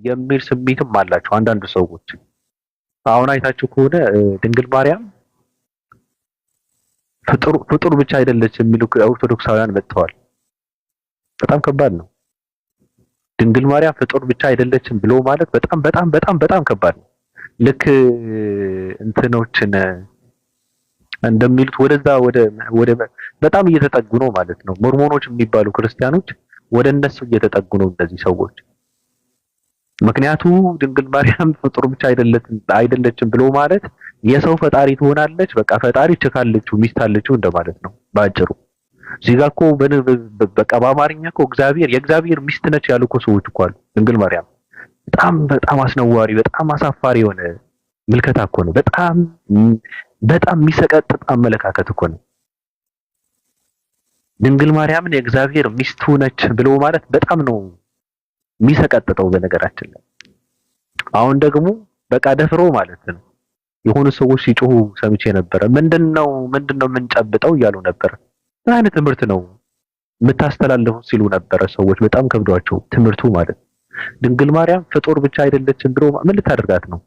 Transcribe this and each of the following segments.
የሚል ስሜትም አላቸው አንዳንድ ሰዎች። አሁን አይታችሁ ከሆነ ድንግል ማርያም ፍጡር ብቻ አይደለች የሚሉ ኦርቶዶክሳውያን መጥተዋል። በጣም ከባድ ነው። ድንግል ማርያም ፍጡር ብቻ አይደለችም ብሎ ማለት በጣም በጣም በጣም በጣም ከባድ ነው። ልክ እንትኖችን እንደሚሉት ወደዛ ወደ በጣም እየተጠጉ ነው ማለት ነው። ሞርሞኖች የሚባሉ ክርስቲያኖች ወደ እነሱ እየተጠጉ ነው እነዚህ ሰዎች። ምክንያቱ ድንግል ማርያም ፍጡር ብቻ አይደለችም ብሎ ማለት የሰው ፈጣሪ ትሆናለች፣ በቃ ፈጣሪ ችካለችው ሚስት አለችው እንደማለት ነው ባጭሩ። እዚህ ጋር እኮ በቃ በአማርኛ እኮ የእግዚአብሔር ሚስት ነች ያሉ እኮ ሰዎች እኮ አሉ። ድንግል ማርያም በጣም በጣም አስነዋሪ በጣም አሳፋሪ የሆነ ምልከታ እኮ ነው። በጣም በጣም የሚሰቀጥጥ አመለካከት እኮ ነው። ድንግል ማርያምን የእግዚአብሔር ሚስቱ ነች ብሎ ማለት በጣም ነው የሚሰቀጥጠው። በነገራችን ላይ አሁን ደግሞ በቃ ደፍሮ ማለት ነው የሆኑ ሰዎች ሲጮሁ ሰምቼ ነበረ። ምንድነው የምንጨብጠው እያሉ ነበር። ምን አይነት ትምህርት ነው የምታስተላልፉት ሲሉ ነበረ ሰዎች በጣም ከብዷቸው ትምህርቱ ማለት ነው። ድንግል ማርያም ፍጡር ብቻ አይደለችም ብሎ ምን ልታደርጋት ነው?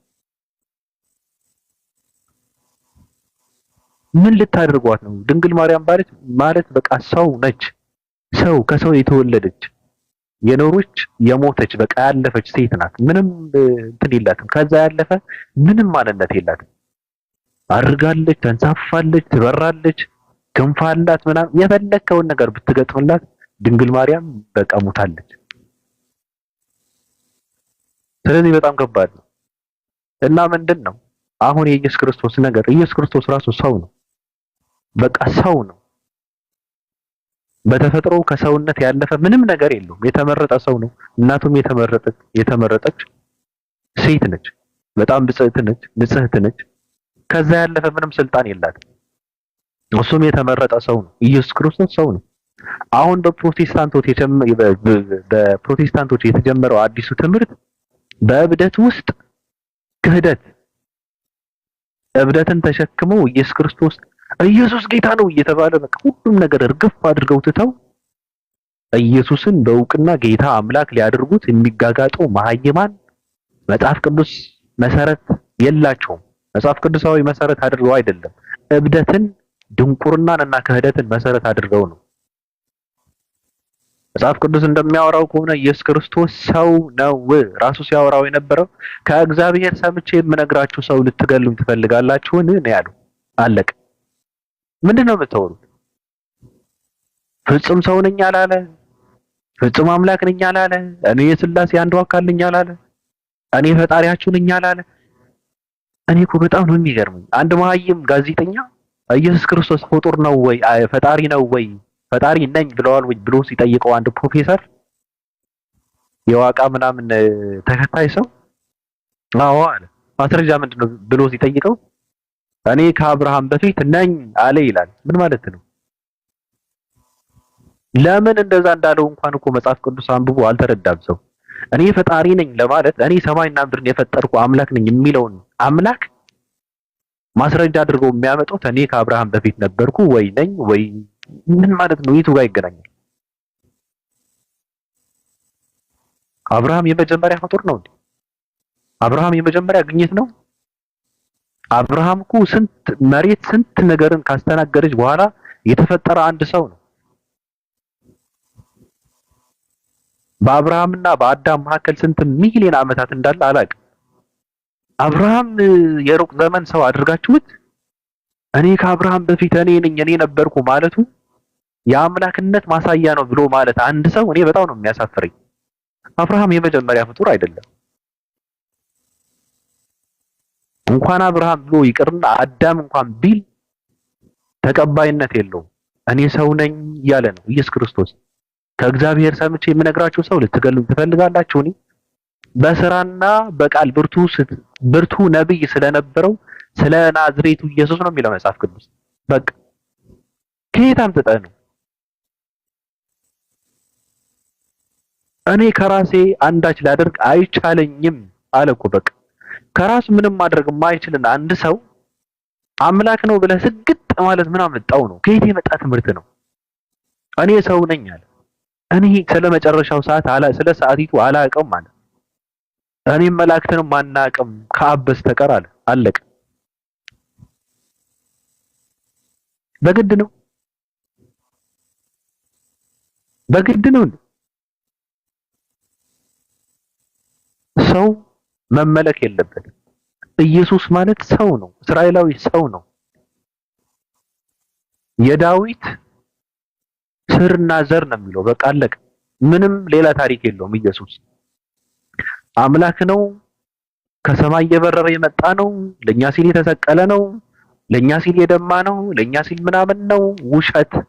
ምን ልታደርጓት ነው? ድንግል ማርያም ማለት በቃ ሰው ነች። ሰው ከሰው የተወለደች የኖረች የሞተች በቃ ያለፈች ሴት ናት። ምንም እንትን የላትም። ከዛ ያለፈ ምንም ማንነት የላትም። አድርጋለች፣ ተንሳፋለች፣ ትበራለች፣ ክንፍ አላት ምናምን የፈለከውን ነገር ብትገጥምላት ድንግል ማርያም በቃ ሞታለች። ስለዚህ በጣም ከባድ ነው እና ምንድን ነው አሁን የኢየሱስ ክርስቶስ ነገር ኢየሱስ ክርስቶስ ራሱ ሰው ነው። በቃ ሰው ነው። በተፈጥሮ ከሰውነት ያለፈ ምንም ነገር የለውም። የተመረጠ ሰው ነው። እናቱም የተመረጠች ሴት ነች። በጣም ንጽሕት ነች። ከዛ ያለፈ ምንም ስልጣን የላትም። እሱም የተመረጠ ሰው ነው። ኢየሱስ ክርስቶስ ሰው ነው። አሁን በፕሮቴስታንቶች የተጀመረው አዲሱ ትምህርት በእብደት ውስጥ ክህደት እብደትን ተሸክመው ኢየሱስ ጌታ ነው እየተባለ በቃ ሁሉም ነገር እርግፍ አድርገው ትተው ኢየሱስን በእውቅና ጌታ አምላክ ሊያደርጉት የሚጋጋጡ መሃይማን መጽሐፍ ቅዱስ መሰረት የላቸውም። መጽሐፍ ቅዱሳዊ መሰረት አድርገው አይደለም፣ እብደትን ድንቁርናንና ክህደትን መሰረት አድርገው ነው። መጽሐፍ ቅዱስ እንደሚያወራው ከሆነ ኢየሱስ ክርስቶስ ሰው ነው። ራሱ ሲያወራው የነበረው ከእግዚአብሔር ሰምቼ የምነግራችሁ ሰው ልትገሉኝ ትፈልጋላችሁን ነው ያለው። አለቀ። ምንድነው የምታወሩት? ፍጹም ሰው ነኝ አላለ። ፍጹም አምላክ ነኝ አላለ። እኔ የሥላሴ አንዱ አካል ነኝ አላለ። እኔ ፈጣሪያችሁ ነኝ አላለ። እኔ እኮ በጣም ነው የሚገርመኝ። አንድ መሀይም ጋዜጠኛ ኢየሱስ ክርስቶስ ፍጡር ነው ወይ ፈጣሪ ነው ወይ ፈጣሪ ነኝ ብለዋል ወይ ብሎ ሲጠይቀው አንድ ፕሮፌሰር የዋቃ ምናምን ተከታይ ሰው አዎ አለ። ማስረጃ ምንድነው ብሎ ሲጠይቀው እኔ ከአብርሃም በፊት ነኝ አለ ይላል። ምን ማለት ነው? ለምን እንደዛ እንዳለው እንኳን እኮ መጽሐፍ ቅዱስ አንብቦ አልተረዳም ሰው። እኔ ፈጣሪ ነኝ ለማለት እኔ ሰማይና ምድርን የፈጠርኩ አምላክ ነኝ የሚለውን አምላክ ማስረጃ አድርገው የሚያመጡት እኔ ከአብርሃም በፊት ነበርኩ ወይ ነኝ ወይ ምን ማለት ነው? የቱ ጋር ይገናኛል? አብርሃም የመጀመሪያ ፍጡር ነው እንዴ? አብርሃም የመጀመሪያ ግኝት ነው? አብርሃም እኮ ስንት ነገርን ካስተናገረች በኋላ የተፈጠረ አንድ ሰው ነው። በአብርሃምና በአዳም መካከል ስንት ሚሊዮን ዓመታት እንዳለ አላውቅም። አብርሃም የሩቅ ዘመን ሰው አድርጋችሁት እኔ ከአብርሃም በፊት እኔ ነበርኩ ማለቱ የአምላክነት ማሳያ ነው ብሎ ማለት አንድ ሰው እኔ በጣም ነው የሚያሳፍረኝ። አብርሃም የመጀመሪያ ፍጡር አይደለም። እንኳን አብርሃም ብሎ ይቅርና አዳም እንኳን ቢል ተቀባይነት የለውም። እኔ ሰው ነኝ እያለ ነው ኢየሱስ ክርስቶስ። ከእግዚአብሔር ሰምቼ የምነግራችሁ ሰው ልትገሉኝ ትፈልጋላችሁ? እኔ በስራና በቃል ብርቱ ነብይ ስለነበረው ስለ ናዝሬቱ ኢየሱስ ነው የሚለው መጽሐፍ ቅዱስ። በቃ ከየት አምጥተህ ነው? እኔ ከራሴ አንዳች ላደርግ አይቻለኝም አለ እኮ። በቃ ከራሱ ምንም ማድረግ የማይችልን አንድ ሰው አምላክ ነው ብለህ ስግጥ ማለት ምን አመጣው ነው? ከየት የመጣ ትምህርት ነው? እኔ ሰው ነኝ አለ። እኔ ስለመጨረሻው ሰዓት ስለ ሰዓቲቱ አላውቅም ማለት እኔም መላእክትንም አናቅም ከአብ በስተቀር አለ። አለቀ። በግድ ነው በግድ ነው። ሰው መመለክ የለበትም። ኢየሱስ ማለት ሰው ነው፣ እስራኤላዊ ሰው ነው። የዳዊት ስርና ዘር ነው የሚለው። በቃ አለቀ። ምንም ሌላ ታሪክ የለውም። ኢየሱስ አምላክ ነው። ከሰማይ እየበረረ የመጣ ነው። ለኛ ሲል የተሰቀለ ነው። ለኛ ሲል የደማ ነው። ለኛ ሲል ምናምን ነው። ውሸት ነው።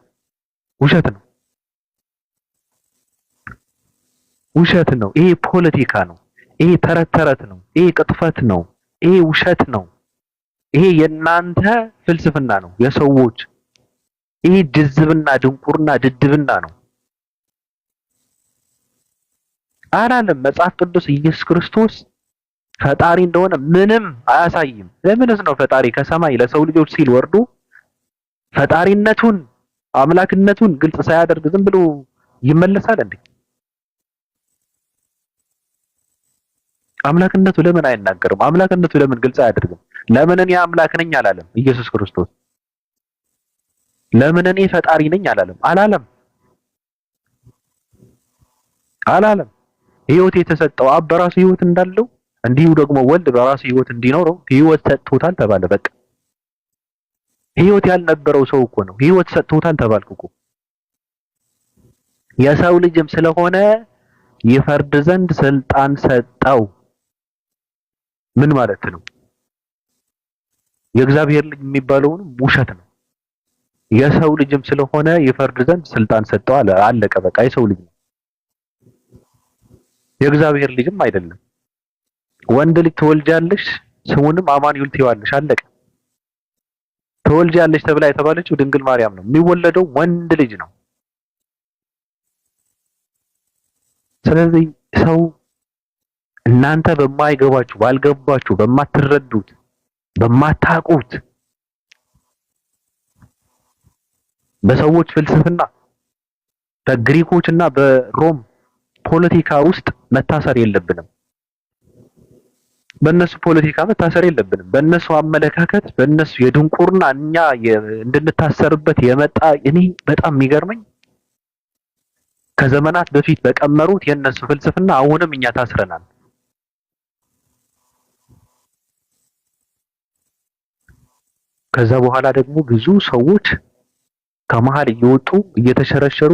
ውሸት ነው። ይሄ ፖለቲካ ነው። ይሄ ተረት ነው። ይሄ ቅጥፈት ነው። ይሄ ውሸት ነው። ይሄ የናንተ ፍልስፍና ነው የሰዎች። ይሄ ድዝብና፣ ድንቁርና፣ ድድብና ነው። አላለም መጽሐፍ ቅዱስ ኢየሱስ ክርስቶስ ፈጣሪ እንደሆነ ምንም አያሳይም። ለምንስ ነው ፈጣሪ ከሰማይ ለሰው ልጆች ሲል ወርዶ ፈጣሪነቱን አምላክነቱን ግልጽ ሳያደርግ ዝም ብሎ ይመለሳል እንዴ? አምላክነቱ ለምን አይናገርም? አምላክነቱ ለምን ግልጽ አያደርግም? ለምን እኔ አምላክ ነኝ አላለም ኢየሱስ ክርስቶስ? ለምን እኔ ፈጣሪ ነኝ አላለም? አላለም። ህይወት የተሰጠው አብ በራሱ ህይወት እንዳለው እንዲሁ ደግሞ ወልድ በራሱ ህይወት እንዲኖረው ህይወት ሰጥቶታል ተባለ። በቃ ህይወት ያልነበረው ሰው እኮ ነው ህይወት ሰጥቶታል ተባልኩ እኮ። የሰው ልጅም ስለሆነ ይፈርድ ዘንድ ስልጣን ሰጠው። ምን ማለት ነው? የእግዚአብሔር ልጅ የሚባለውን ውሸት ነው። የሰው ልጅም ስለሆነ ይፈርድ ዘንድ ስልጣን ሰጠው አለ። አለቀ በቃ። የሰው ልጅ ነው፣ የእግዚአብሔር ልጅም አይደለም። ወንድ ልጅ ትወልጃለሽ፣ ስሙንም አማኑኤል ትይዋለሽ። አለቀ። ትወልጃለሽ ተብላ የተባለችው ድንግል ማርያም ነው። የሚወለደው ወንድ ልጅ ነው። ስለዚህ ሰው እናንተ በማይገባችሁ፣ ባልገባችሁ፣ በማትረዱት፣ በማታውቁት በሰዎች ፍልስፍና በግሪኮችና በሮም ፖለቲካ ውስጥ መታሰር የለብንም። በእነሱ ፖለቲካ መታሰር የለብንም። በእነሱ አመለካከት፣ በእነሱ የድንቁርና እኛ እንድንታሰርበት የመጣ እኔ በጣም የሚገርመኝ ከዘመናት በፊት በቀመሩት የእነሱ ፍልስፍና አሁንም እኛ ታስረናል። ከዛ በኋላ ደግሞ ብዙ ሰዎች ከመሃል እየወጡ እየተሸረሸሩ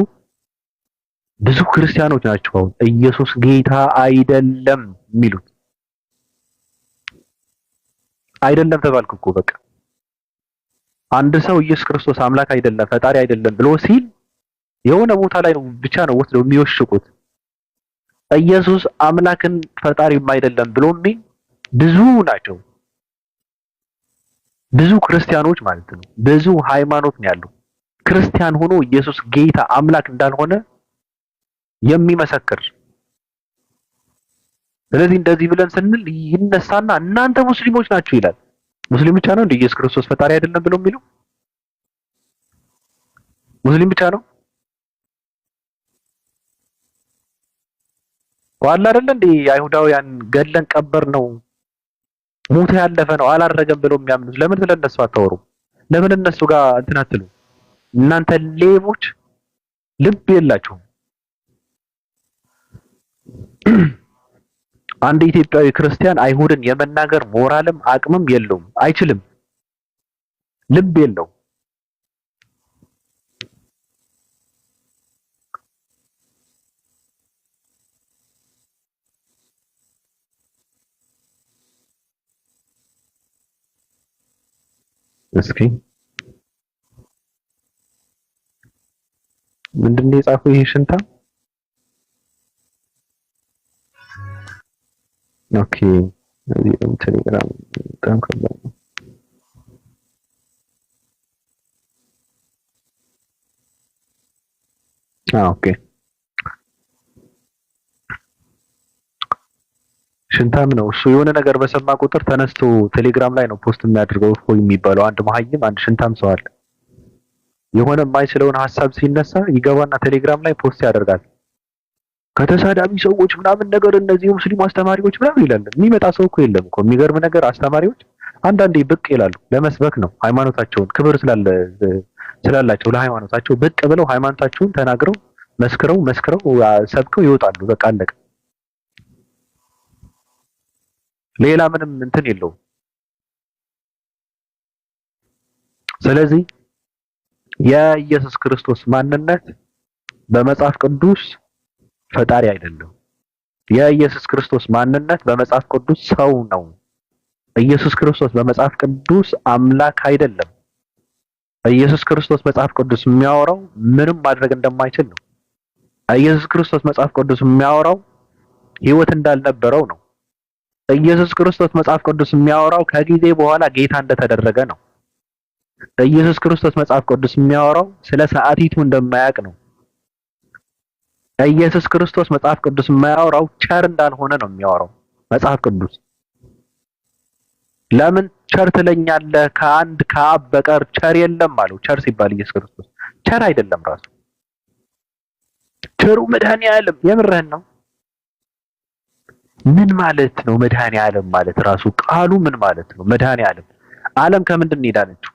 ብዙ ክርስቲያኖች ናቸው አሁን ኢየሱስ ጌታ አይደለም የሚሉት። አይደለም ተባልኩ እኮ በቃ። አንድ ሰው ኢየሱስ ክርስቶስ አምላክ አይደለም ፈጣሪ አይደለም ብሎ ሲል የሆነ ቦታ ላይ ነው ብቻ ነው ወስደው የሚወሽቁት። ኢየሱስ አምላክን ፈጣሪም አይደለም ብሎ የሚል ብዙ ናቸው። ብዙ ክርስቲያኖች ማለት ነው። ብዙ ሃይማኖት ነው ያለው ክርስቲያን ሆኖ ኢየሱስ ጌታ አምላክ እንዳልሆነ የሚመሰክር። ስለዚህ እንደዚህ ብለን ስንል ይነሳና እናንተ ሙስሊሞች ናችሁ ይላል። ሙስሊም ብቻ ነው እንደ ኢየሱስ ክርስቶስ ፈጣሪ አይደለም ብሎ የሚለው? ሙስሊም ብቻ ነው ዋላ አይደለ እንዴ? አይሁዳውያን ገለን ቀበር ነው ሞተ ያለፈ ነው አላረገም ብሎ የሚያምኑት ለምን ስለነሱ አታወሩ? ለምን እነሱ ጋር እንትን አትሉ? እናንተ ሌቦች ልብ የላችሁም። አንድ ኢትዮጵያዊ ክርስቲያን አይሁድን የመናገር ሞራልም አቅምም የለውም፣ አይችልም፣ ልብ የለው። እስኪ ምንድነው የጻፈው ይሄ ሽንታ? ኦኬ እዚህ ነው ቴሌግራም በጣም ከባድ ነው። ኦኬ ሽንታም ነው እሱ። የሆነ ነገር በሰማ ቁጥር ተነስቶ ቴሌግራም ላይ ነው ፖስት የሚያደርገው። እፎይ የሚባለው አንድ መሀይም አንድ ሽንታም ሰው አለ። የሆነ የማይችለውን ሐሳብ ሲነሳ ይገባና ቴሌግራም ላይ ፖስት ያደርጋል። ከተሳዳቢ ሰዎች ምናምን ነገር እነዚህ ሙስሊም አስተማሪዎች ምናምን ይላል። የሚመጣ ሰው እኮ የለም እኮ። የሚገርም ነገር አስተማሪዎች አንዳንዴ ብቅ ይላሉ። ለመስበክ ነው ሃይማኖታቸውን ክብር ስላላቸው ለሃይማኖታቸው ብቅ ብለው ሃይማኖታቸውን ተናግረው መስክረው ሰብከው ይወጣሉ። በቃ አለቀ። ሌላ ምንም እንትን የለውም። ስለዚህ የኢየሱስ ክርስቶስ ማንነት በመጽሐፍ ቅዱስ ፈጣሪ አይደለም። የኢየሱስ ክርስቶስ ማንነት በመጽሐፍ ቅዱስ ሰው ነው። ኢየሱስ ክርስቶስ በመጽሐፍ ቅዱስ አምላክ አይደለም። ኢየሱስ ክርስቶስ መጽሐፍ ቅዱስ የሚያወራው ምንም ማድረግ እንደማይችል ነው። ኢየሱስ ክርስቶስ መጽሐፍ ቅዱስ የሚያወራው ሕይወት እንዳልነበረው ነው። ኢየሱስ ክርስቶስ መጽሐፍ ቅዱስ የሚያወራው ከጊዜ በኋላ ጌታ እንደተደረገ ነው። ኢየሱስ ክርስቶስ መጽሐፍ ቅዱስ የሚያወራው ስለ ሰዓቲቱ እንደማያውቅ ነው። ኢየሱስ ክርስቶስ መጽሐፍ ቅዱስ የማያወራው ቸር እንዳልሆነ ነው የሚያወራው መጽሐፍ ቅዱስ። ለምን ቸር ትለኛለህ? ከአንድ ከአብ በቀር ቸር የለም አለው። ቸር ሲባል ኢየሱስ ክርስቶስ ቸር አይደለም ራሱ። ቸሩ መድኃኔዓለም የምርህን ነው? ምን ማለት ነው መድኃኔዓለም ማለት? ራሱ ቃሉ ምን ማለት ነው መድኃኔዓለም? ዓለም ከምንድን ነው የዳነችው?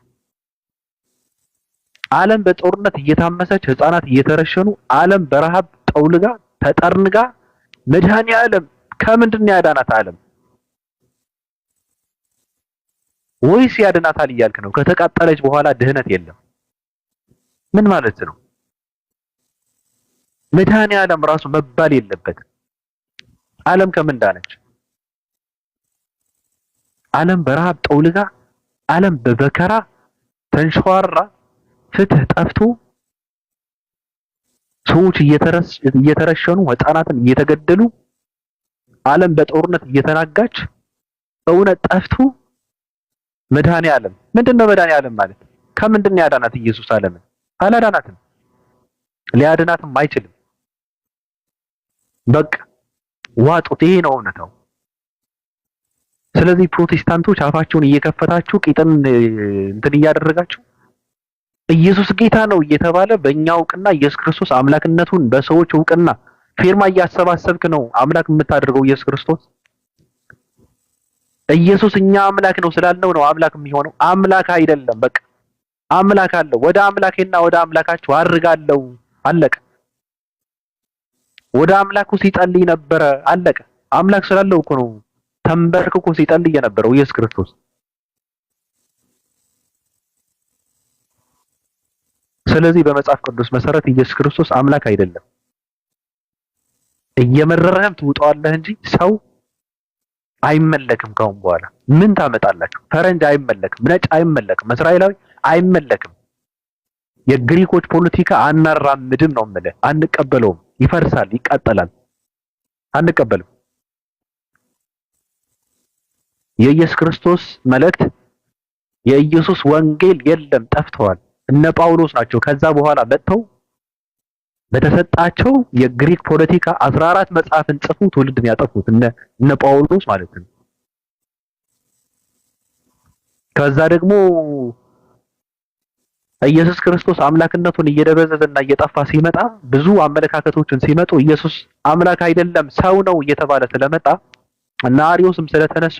ዓለም በጦርነት እየታመሰች ህፃናት እየተረሸኑ ዓለም በረሃብ ጠውልጋ ተጠርንጋ መድኃኔዓለም ከምንድን ነው ያዳናት ዓለም? ወይስ ያድናታል እያልክ ነው? ከተቃጠለች በኋላ ድህነት የለም ምን ማለት ነው? መድኃኔዓለም ራሱ መባል የለበትም። ዓለም ከምን ዳነች? ዓለም በረሃብ ጠውልጋ ዓለም በበከራ ተንሸዋራ ፍትህ ጠፍቶ ሰዎች እየተረሸኑ ህፃናትን እየተገደሉ ዓለም በጦርነት እየተናጋች እውነት ጠፍቶ መድኃኔዓለም ምንድነው? መድኃኔዓለም ማለት ከምንድን ነው ያዳናት ኢየሱስ ዓለምን? አላዳናትም፣ ሊያድናትም አይችልም። በቃ ዋጡት። ይሄ ነው እውነታው። ስለዚህ ፕሮቴስታንቶች አፋቸውን እየከፈታችሁ ቂጥን እንትን እያደረጋችሁ ኢየሱስ ጌታ ነው እየተባለ በእኛ እውቅና ኢየሱስ ክርስቶስ አምላክነቱን በሰዎች እውቅና ፊርማ እያሰባሰብክ ነው አምላክ የምታደርገው ኢየሱስ ክርስቶስ። ኢየሱስ እኛ አምላክ ነው ስላልነው ነው አምላክ የሚሆነው። አምላክ አይደለም። በቃ አምላክ አለው። ወደ አምላኬና ወደ አምላካችሁ አድርጋለሁ። አለቀ። ወደ አምላኩ ሲጸልይ ነበረ። አለቀ። አምላክ ስላለው እኮ ነው ተንበርክኮ ሲጸልይ የነበረው ኢየሱስ ክርስቶስ። ስለዚህ በመጽሐፍ ቅዱስ መሰረት ኢየሱስ ክርስቶስ አምላክ አይደለም። እየመረረህም ትውጠዋለህ እንጂ ሰው አይመለክም። ካሁን በኋላ ምን ታመጣላችሁ? ፈረንጅ አይመለክም፣ ነጭ አይመለክም፣ እስራኤላዊ አይመለክም። የግሪኮች ፖለቲካ አናራምድም ነው የምልህ። አንቀበለውም። ይፈርሳል፣ ይቃጠላል። አንቀበልም። የኢየሱስ ክርስቶስ መልእክት የኢየሱስ ወንጌል የለም፣ ጠፍተዋል። እነ ጳውሎስ ናቸው ከዛ በኋላ መጥተው በተሰጣቸው የግሪክ ፖለቲካ 14 መጽሐፍን ጽፉ ትውልድን ያጠፉት እነ ጳውሎስ ማለት ነው። ከዛ ደግሞ ኢየሱስ ክርስቶስ አምላክነቱን እየደበዘዘና እየጠፋ ሲመጣ ብዙ አመለካከቶችን ሲመጡ ኢየሱስ አምላክ አይደለም ሰው ነው እየተባለ ስለመጣ እና አርዮስም ስለተነሱ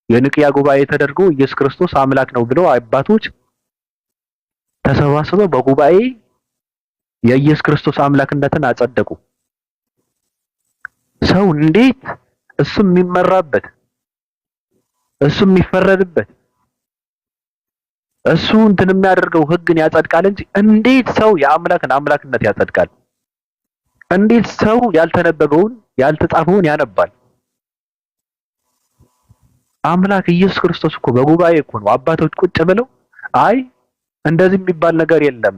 የንቅያ ጉባኤ ተደርጎ ኢየሱስ ክርስቶስ አምላክ ነው ብለው አባቶች ተሰባስበው በጉባኤ የኢየሱስ ክርስቶስ አምላክነትን አጸደቁ። ሰው እንዴት እሱ የሚመራበት እሱ የሚፈረድበት እሱ እንትን የሚያደርገው ህግን ያጸድቃል እንጂ እንዴት ሰው የአምላክን አምላክነት ያጸድቃል? እንዴት ሰው ያልተነበበውን ያልተጻፈውን ያነባል? አምላክ ኢየሱስ ክርስቶስ እኮ በጉባኤ እኮ ነው አባቶች ቁጭ ብለው አይ እንደዚህ የሚባል ነገር የለም።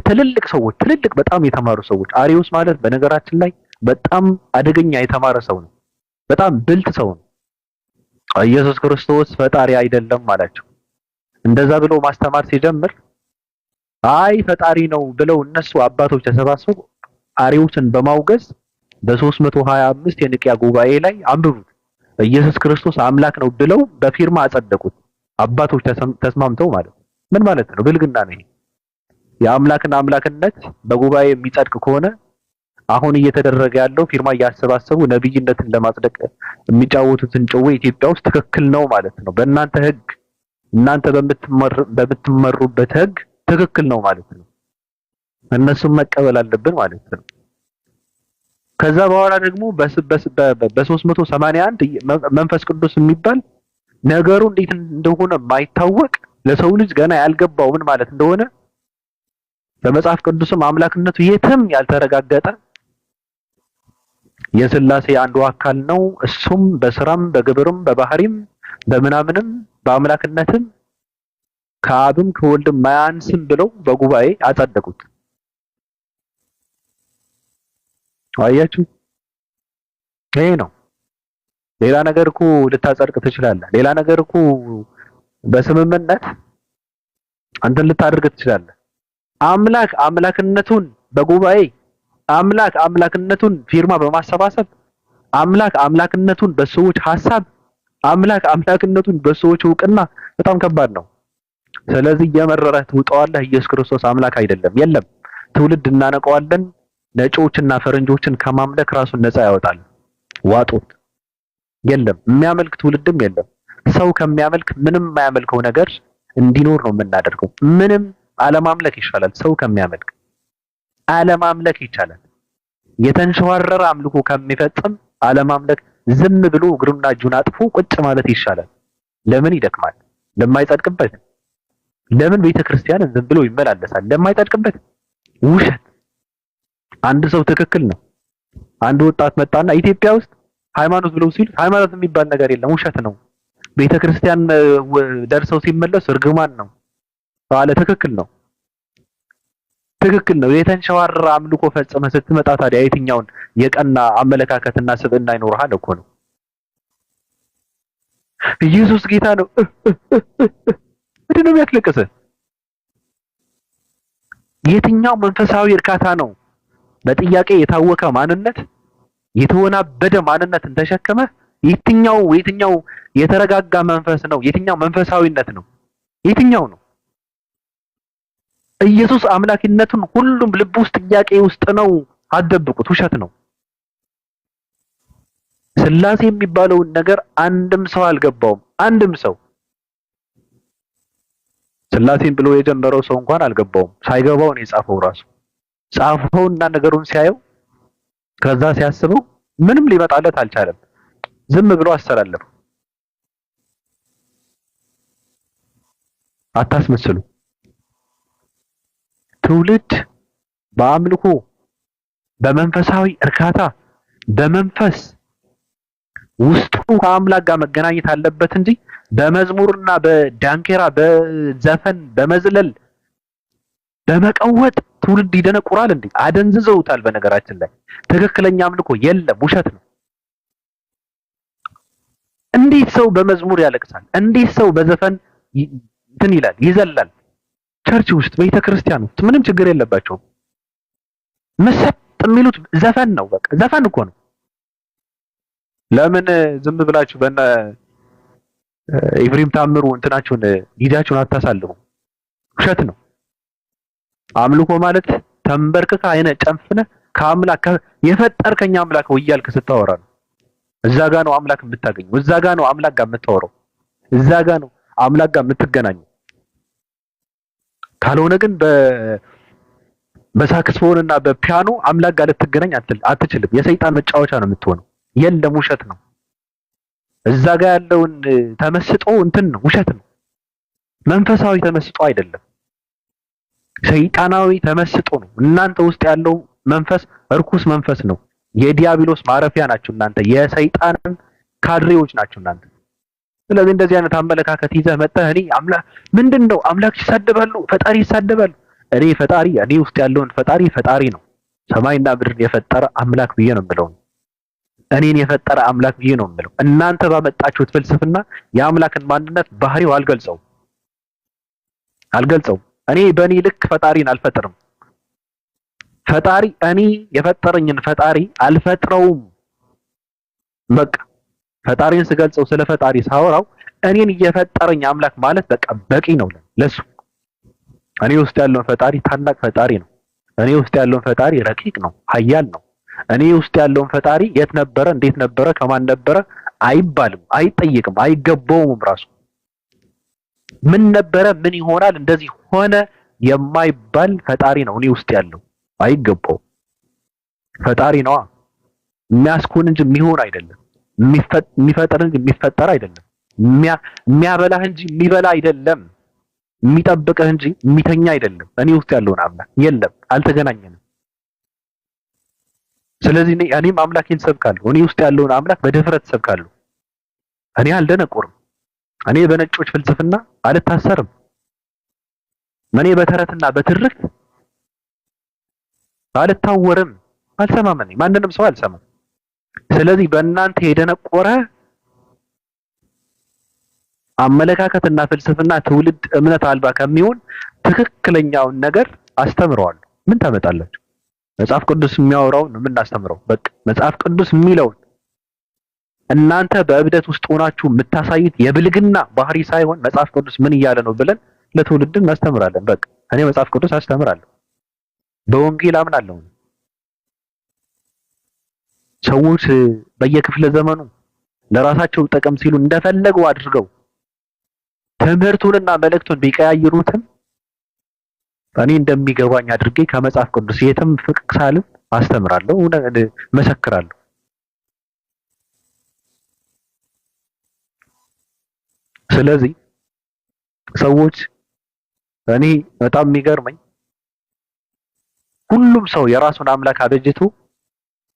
ትልልቅ ሰዎች ትልልቅ በጣም የተማሩ ሰዎች አሪዮስ ማለት በነገራችን ላይ በጣም አደገኛ የተማረ ሰው ነው። በጣም ብልጥ ሰው ነው። ኢየሱስ ክርስቶስ ፈጣሪ አይደለም ማለቸው። እንደዛ ብሎ ማስተማር ሲጀምር አይ ፈጣሪ ነው ብለው እነሱ አባቶች ተሰባስበው አሪዮስን በማውገዝ በ325 የንቅያ ጉባኤ ላይ አንብቡት ኢየሱስ ክርስቶስ አምላክ ነው ብለው በፊርማ አጸደቁት። አባቶች ተስማምተው ማለት ምን ማለት ነው? ብልግና ነው። የአምላክን አምላክነት በጉባኤ የሚጸድቅ ከሆነ አሁን እየተደረገ ያለው ፊርማ እያሰባሰቡ ነብይነትን ለማጽደቅ የሚጫወቱትን ጭዌ ኢትዮጵያ ውስጥ ትክክል ነው ማለት ነው። በእናንተ ህግ፣ እናንተ በምትመሩበት ህግ ትክክል ነው ማለት ነው። እነሱም መቀበል አለብን ማለት ነው። ከዛ በኋላ ደግሞ በ381 መንፈስ ቅዱስ የሚባል ነገሩ እንዴት እንደሆነ የማይታወቅ ለሰው ልጅ ገና ያልገባው ምን ማለት እንደሆነ በመጽሐፍ ቅዱስም አምላክነቱ የትም ያልተረጋገጠ የሥላሴ አንዱ አካል ነው። እሱም በስራም በግብርም በባህሪም በምናምንም በአምላክነትም ከአብም ከወልድም ማያንስም ብለው በጉባኤ አጸደቁት። አያችሁ፣ ይሄ ነው። ሌላ ነገር እኮ ልታጸድቅ ትችላለህ። ሌላ ነገር እኮ በስምምነት አንተን ልታደርግ ትችላለህ። አምላክ አምላክነቱን በጉባኤ አምላክነቱን ፊርማ በማሰባሰብ አምላክነቱን በሰዎች ሐሳብ አምላክነቱን በሰዎች እውቅና በጣም ከባድ ነው። ስለዚህ እየመረረህ ትውጠዋለህ። ኢየሱስ ክርስቶስ አምላክ አይደለም። የለም ትውልድ እናነቀዋለን። ነጮችና ፈረንጆችን ከማምለክ ራሱን ነፃ ያወጣል። ዋጡት። የለም የሚያመልክ ትውልድም የለም። ሰው ከሚያመልክ ምንም የማያመልከው ነገር እንዲኖር ነው የምናደርገው። ምንም አለማምለክ ይሻላል። ሰው ከሚያመልክ አለማምለክ ይቻላል። የተንሸዋረረ አምልኮ ከሚፈጽም አለማምለክ፣ ዝም ብሎ እግሩና እጁን አጥፎ ቁጭ ማለት ይሻላል። ለምን ይደክማል? ለማይጸድቅበት። ለምን ቤተክርስቲያንን ዝም ብሎ ይመላለሳል? ለማይጸድቅበት። ውሸት። አንድ ሰው ትክክል ነው። አንድ ወጣት መጣና ኢትዮጵያ ውስጥ ሃይማኖት ብለው ሲሉ ሃይማኖት የሚባል ነገር የለም፣ ውሸት ነው። ቤተክርስቲያን ደርሰው ሲመለሱ እርግማን ነው ባለ ትክክል ነው። ትክክል ነው። የተንሸዋረረ አምልኮ ፈጽመህ ስትመጣ ታዲያ የትኛውን የቀና አመለካከትና ስብዕና ይኖርሃል እኮ ነው። ኢየሱስ ጌታ ነው። ምንድን ነው የሚያስለቅስህ? የትኛው መንፈሳዊ እርካታ ነው? በጥያቄ የታወከ ማንነት፣ የተወናበደ ማንነትን ተሸከመ የትኛው የተረጋጋ መንፈስ ነው? የትኛው መንፈሳዊነት ነው? የትኛው ነው? ኢየሱስ አምላክነቱን ሁሉም ልብ ውስጥ ጥያቄ ውስጥ ነው። አትደብቁት፣ ውሸት ነው። ሥላሴ የሚባለውን ነገር አንድም ሰው አልገባውም። አንድም ሰው ሥላሴን ብሎ የጀመረው ሰው እንኳን አልገባውም። ሳይገባው ነው የጻፈው። ራሱ ጻፈውና ነገሩን ሲያየው ከዛ ሲያስበው ምንም ሊመጣለት አልቻለም። ዝም ብሎ አስተላለፈው። አታስመስሉ። ትውልድ በአምልኮ በመንፈሳዊ እርካታ በመንፈስ ውስጡ ከአምላክ ጋር መገናኘት አለበት እንጂ በመዝሙርና በዳንኬራ በዘፈን በመዝለል በመቀወጥ ትውልድ ይደነቁራል እንዴ? አደንዝዘውታል። በነገራችን ላይ ትክክለኛ አምልኮ የለም፣ ውሸት ነው። እንዴት ሰው በመዝሙር ያለቅሳል? እንዴት ሰው በዘፈን እንትን ይላል ይዘላል? ቸርች ውስጥ ቤተክርስቲያን ውስጥ ምንም ችግር የለባቸውም። መሰጥ የሚሉት ዘፈን ነው። በቃ ዘፈን እኮ ነው። ለምን ዝም ብላችሁ በእነ ኤፍሬም ታምሩ እንትናችሁን ጊዜያችሁን አታሳልፉ? ውሸት ነው። አምልኮ ማለት ተንበርክከህ አይነ ጨፍነህ ከአምላክ የፈጠርከኝ አምላክ ወይ እያልክ ስታወራ ነው። እዛ ጋ ነው አምላክ የምታገኘው። እዛ ጋ ነው አምላክ ጋር የምታወራው። እዛ ጋ ነው አምላክ ጋር የምትገናኘው። ካልሆነ ግን በሳክስፎን እና በፒያኖ አምላክ ጋር ልትገናኝ አትችልም። የሰይጣን መጫወቻ ነው የምትሆነው። የለም፣ ውሸት ነው። እዛ ጋር ያለውን ተመስጦ እንትን ነው፣ ውሸት ነው። መንፈሳዊ ተመስጦ አይደለም፣ ሰይጣናዊ ተመስጦ ነው። እናንተ ውስጥ ያለው መንፈስ እርኩስ መንፈስ ነው። የዲያብሎስ ማረፊያ ናችሁ እናንተ። የሰይጣን ካድሬዎች ናችሁ እናንተ። ስለዚህ እንደዚህ አይነት አመለካከት ይዘህ መጣህ እኔ አምላክ ምንድነው? አምላክ ይሳደባሉ፣ ፈጣሪ ይሳደባሉ። እኔ ውስጥ ያለውን ፈጣሪ ነው። ሰማይና ምድርን የፈጠረ አምላክ ብዬ ነው የምለው። እኔን የፈጠረ አምላክ ብዬ ነው የምለው። እናንተ ባመጣችሁት ፍልስፍና የአምላክን ማንነት ባህሪው አልገልጸው። እኔ በእኔ ልክ ፈጣሪን አልፈጥርም። ፈጣሪ እኔ የፈጠረኝን ፈጣሪ አልፈጥረውም። በቃ ፈጣሪን ስገልጸው ስለ ፈጣሪ ሳወራው እኔን እየፈጠረኝ አምላክ ማለት በቃ በቂ ነው ለሱ። እኔ ውስጥ ያለውን ፈጣሪ ታላቅ ፈጣሪ ነው። እኔ ውስጥ ያለውን ፈጣሪ ረቂቅ ነው፣ ኃያል ነው፣ እኔ ውስጥ ያለውን ፈጣሪ የት ነበረ፣ እንዴት ነበረ፣ ከማን ነበረ አይባልም፣ አይጠይቅም፣ አይገባውም። ራሱ ምን ነበረ፣ ምን ይሆናል፣ እንደዚህ ሆነ የማይባል ፈጣሪ ነው እኔ ውስጥ ያለው። አይገባውም። ፈጣሪ ነዋ። የሚያስኩን እንጂ የሚሆን አይደለም። የሚፈጥር እንጂ የሚፈጠር አይደለም። የሚያበላህ እንጂ የሚበላ አይደለም። የሚጠብቅህ እንጂ የሚተኛ አይደለም። እኔ ውስጥ ያለውን አምላክ የለም፣ አልተገናኘንም። ስለዚህ እኔም አምላኬን ሰብካለሁ። እኔ ውስጥ ያለውን አምላክ በድፍረት ሰብካለሁ። እኔ አልደነቆርም። እኔ በነጮች ፍልስፍና አልታሰርም። እኔ በተረትና በትርክ አልታወርም። አልሰማም። እኔ ማንንም ሰው አልሰማም። ስለዚህ በእናንተ የደነቆረ አመለካከትና ፍልስፍና ትውልድ እምነት አልባ ከሚሆን ትክክለኛውን ነገር አስተምረዋለሁ። ምን ታመጣላችሁ? መጽሐፍ ቅዱስ የሚያወራውን ነው የምናስተምረው። በቃ መጽሐፍ ቅዱስ የሚለውን እናንተ በእብደት ውስጥ ሆናችሁ የምታሳዩት የብልግና ባህሪ ሳይሆን መጽሐፍ ቅዱስ ምን እያለ ነው ብለን ለትውልድ እናስተምራለን። በቃ እኔ መጽሐፍ ቅዱስ አስተምራለሁ። በወንጌል አምናለሁ። ሰዎች በየክፍለ ዘመኑ ለራሳቸው ጥቅም ሲሉ እንደፈለጉ አድርገው ትምህርቱንና መልእክቱን ቢቀያይሩትም እኔ እንደሚገባኝ አድርጌ ከመጽሐፍ ቅዱስ የትም ፍቅ ሳልም አስተምራለሁ፣ መሰክራለሁ። ስለዚህ ሰዎች እኔ በጣም የሚገርመኝ ሁሉም ሰው የራሱን አምላክ አበጅቶ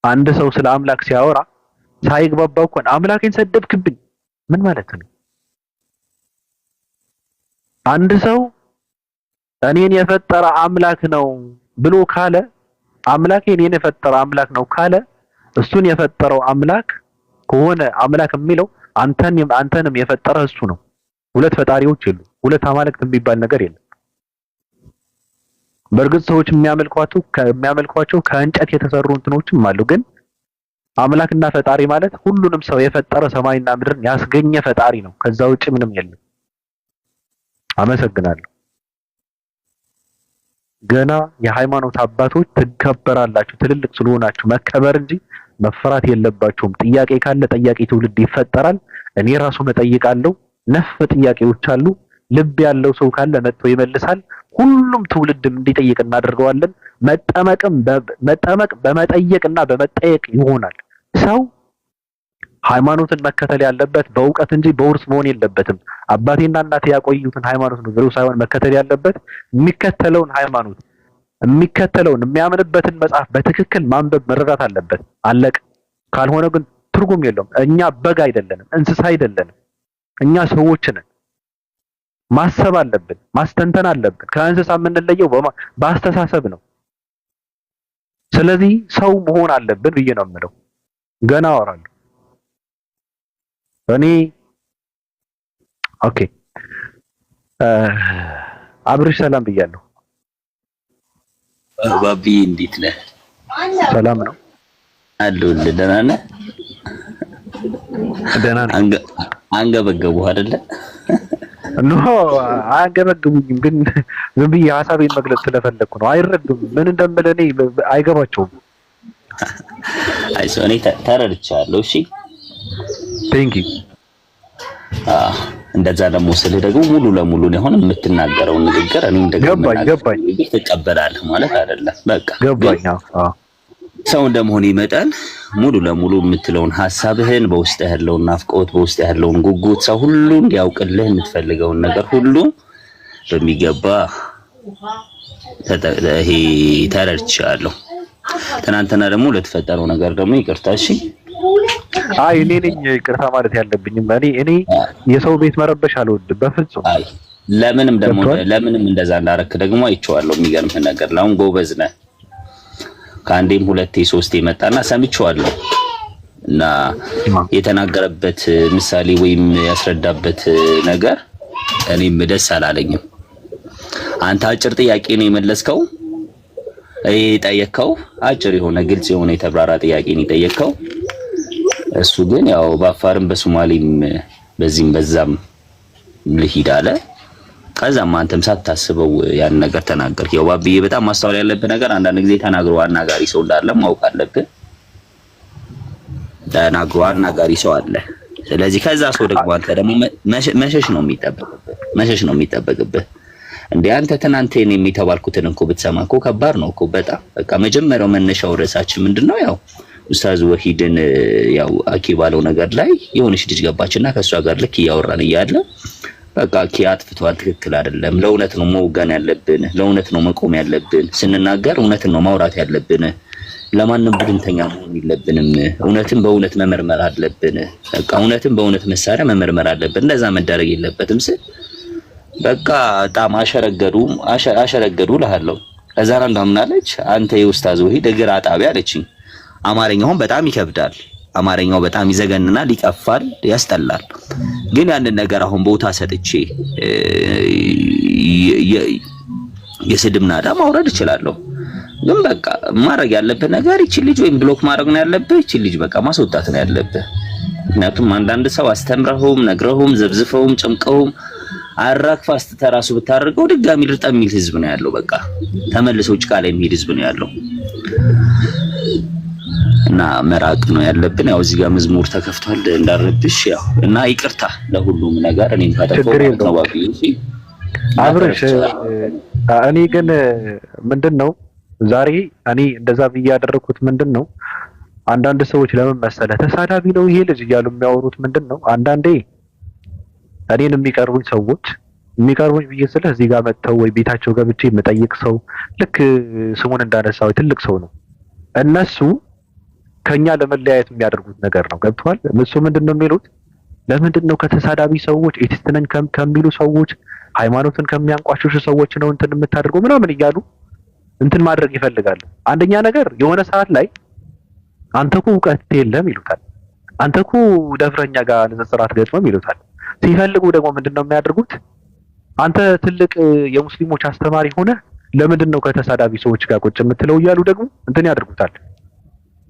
አንድ ሰው ስለ አምላክ ሲያወራ ሳይግባባው እኮ አምላኬን ሰደብክብኝ ምን ማለት ነው? አንድ ሰው እኔን የፈጠረ አምላክ ነው ብሎ ካለ አምላኬ እኔን የፈጠረ አምላክ ነው ካለ እሱን የፈጠረው አምላክ ከሆነ አምላክ የሚለው አንተንም የፈጠረ እሱ ነው። ሁለት ፈጣሪዎች የሉ፣ ሁለት አማልክት የሚባል ነገር የለም። በእርግጥ ሰዎች የሚያመልኳቸው ከእንጨት የተሰሩ እንትኖችም አሉ። ግን አምላክና ፈጣሪ ማለት ሁሉንም ሰው የፈጠረ ሰማይና ምድርን ያስገኘ ፈጣሪ ነው። ከዛ ውጪ ምንም የለም። አመሰግናለሁ። ገና የሃይማኖት አባቶች ትከበራላችሁ፣ ትልልቅ ስለሆናችሁ መከበር እንጂ መፈራት የለባችሁም። ጥያቄ ካለ ጠያቂ ትውልድ ይፈጠራል። እኔ ራሱ መጠይቃለሁ። ነፍ ጥያቄዎች አሉ። ልብ ያለው ሰው ካለ መጥቶ ይመልሳል። ሁሉም ትውልድም እንዲጠይቅ እናደርገዋለን። መጠመቅ በመጠየቅና በመጠየቅ ይሆናል። ሰው ሃይማኖትን መከተል ያለበት በእውቀት እንጂ በውርስ መሆን የለበትም። አባቴና እናቴ ያቆዩትን ሃይማኖት ነው ብሎ ሳይሆን መከተል ያለበት የሚከተለውን የሚያምንበትን መጽሐፍ በትክክል ማንበብ መረዳት አለበት። አለቅ። ካልሆነ ግን ትርጉም የለውም። እኛ በግ አይደለንም፣ እንስሳ አይደለንም። እኛ ሰዎች ነን። ማሰብ አለብን፣ ማስተንተን አለብን። ከእንስሳ የምንለየው በአስተሳሰብ ነው። ስለዚህ ሰው መሆን አለብን ብዬ ነው የምለው። ገና አወራለሁ እኔ። ኦኬ አብርሽ ሰላም ብያለሁ። ባቢ እንዴት ነህ? ሰላም ነው አለሁልህ። ደህና ነህ? ደህና ነህ? አንገበገቡህ አይደለ? ኖ አያገበግቡኝም፣ ግን ዝም ብዬ ሀሳቤን መግለጽ ስለፈለኩ ነው። አይረዱም። ምን እንደምል እኔ አይገባቸውም። አይዞህ፣ እኔ ተረድቻለሁ። እሺ ቴንኪ። እንደዛ ደግሞ ስልህ ደግሞ ሙሉ ለሙሉ ነው አሁን የምትናገረው ንግግር እኔ ገባኝ ትቀበላለህ ማለት አይደለም። በቃ ገባኝ። ሰው እንደመሆን ይመጣል። ሙሉ ለሙሉ የምትለውን ሀሳብህን፣ በውስጥ ያለውን ናፍቆት፣ በውስጥ ያለውን ጉጉት ሰው ሁሉ እንዲያውቅልህ የምትፈልገውን ነገር ሁሉ በሚገባ ይሄ ተረድቻለሁ። ትናንትና ደግሞ ለተፈጠረው ነገር ደግሞ ይቅርታ። እሺ አይ እኔ ነኝ ይቅርታ ማለት ያለብኝም። እኔ የሰው ቤት መረበሽ አልወድም በፍጹም። አይ ለምንም እንደዛ እንዳረክ ደግሞ አይቼዋለሁ። የሚገርምህ ነገር ለአሁን ጎበዝ ነህ። ከአንዴም ሁለቴ ሶስቴ መጣና ሰምቼዋለሁ እና የተናገረበት ምሳሌ ወይም ያስረዳበት ነገር እኔም ደስ አላለኝም። አንተ አጭር ጥያቄ ነው የመለስከው። የጠየቅከው አጭር የሆነ ግልጽ የሆነ የተብራራ ጥያቄ ነው የጠየቅከው። እሱ ግን ያው በአፋርም በሶማሌም በዚህም በዛም ልሂድ አለ። ከዛም አንተም ሳታስበው ያን ነገር ተናገርክ። ያው ባብዬ በጣም ማስተዋል ያለብህ ነገር አንዳንድ ጊዜ ተናግሮ አናጋሪ ሰው እንዳለ ማወቅ አለብህ። ተናግሮ አናጋሪ ሰው አለ። ስለዚህ ከዛ ሰው ደግሞ አንተ ደግሞ መሸሽ ነው የሚጠበቅብህ። እንዴ አንተ ትናንት እኔ የሚተባልኩትን እንኮ ብትሰማ እኮ ከባድ ነው እኮ በጣም። በቃ መጀመሪያው መነሻው ርዕሳችን ምንድነው? ያው ኡስታዝ ወሂድን ያው አኪ ባለው ነገር ላይ የሆነች ልጅ ገባችና ከሷ ጋር ልክ እያወራን እያለ በቃ አኪ አጥፍቷል፣ ትክክል አይደለም፣ ለእውነት ነው መውጋን ያለብን፣ ለእውነት ነው መቆም ያለብን፣ ስንናገር እውነትን ነው ማውራት ያለብን፣ ለማንም ቡድንተኛ መሆን የለብንም፣ እውነትን በእውነት መመርመር አለብን፣ በቃ እውነትን በእውነት መሳሪያ መመርመር አለብን፣ እንደዛ መደረግ የለበትም ስል በቃ በጣም አሸረገዱ እልሃለሁ። ከዛ እንዳምናለች አንተ የኡስታዝ ወሂድ እግር አጣቢ አለችኝ። አማርኛውን በጣም ይከብዳል፣ አማርኛው በጣም ይዘገንናል፣ ይቀፋል፣ ያስጠላል። ግን ያንን ነገር አሁን ቦታ ሰጥቼ የስድብ ናዳ ማውረድ እችላለሁ። ግን በቃ ማድረግ ያለብህ ነገር ይቺ ልጅ ወይም ብሎክ ማድረግ ነው ያለብህ፣ ይቺ ልጅ በቃ ማስወጣት ነው ያለብህ። ምክንያቱም አንዳንድ ሰው አስተምረውም ነግረውም ዘብዝፈውም ጨምቀውም አራክፋስት ተራሱ ብታደርገው ድጋሚ ልርጠም የሚል ህዝብ ነው ያለው። በቃ ተመልሶ ጭቃ ላይ የሚሄድ ህዝብ ነው ያለው እና መራቅ ነው ያለብን። ያው እዚህ ጋር መዝሙር ተከፍቷል እንዳረብሽ ያው እና ይቅርታ ለሁሉም ነገር እኔን ታጠፈው ተዋቂ እንጂ አብረሽ እኔ ግን ምንድነው ዛሬ እኔ እንደዛ ብዬ ያደረኩት ምንድነው አንዳንድ ሰዎች ለምን መሰለ ተሳዳቢ ነው ይሄ ልጅ እያሉ የሚያወሩት ምንድነው አንዳንዴ እኔን የሚቀርቡኝ ሰዎች የሚቀርቡኝ ብዬ ስለ እዚህ ጋር መጥተው ወይ ቤታቸው ገብቼ የምጠይቅ ሰው ልክ ስሙን እንዳነሳው ትልቅ ሰው ነው እነሱ ከኛ ለመለያየት የሚያደርጉት ነገር ነው። ገብቷል? እሱ ምንድነው የሚሉት ለምንድነው ከተሳዳቢ ሰዎች ኤቲስት ነኝ ከሚሉ ሰዎች ሃይማኖትን ከሚያንቋሽሹ ሰዎች ነው እንትን የምታደርገው ምናምን እያሉ እንትን ማድረግ ይፈልጋሉ። አንደኛ ነገር የሆነ ሰዓት ላይ አንተኩ እውቀት የለም ይሉታል። አንተኩ ደፍረኛ ጋር ንጽጽራት ገጥሞም ይሉታል። ሲፈልጉ ደግሞ ምንድነው የሚያደርጉት አንተ ትልቅ የሙስሊሞች አስተማሪ ሆነ ለምንድነው ከተሳዳቢ ሰዎች ጋር ቁጭ የምትለው እያሉ ደግሞ እንትን ያደርጉታል።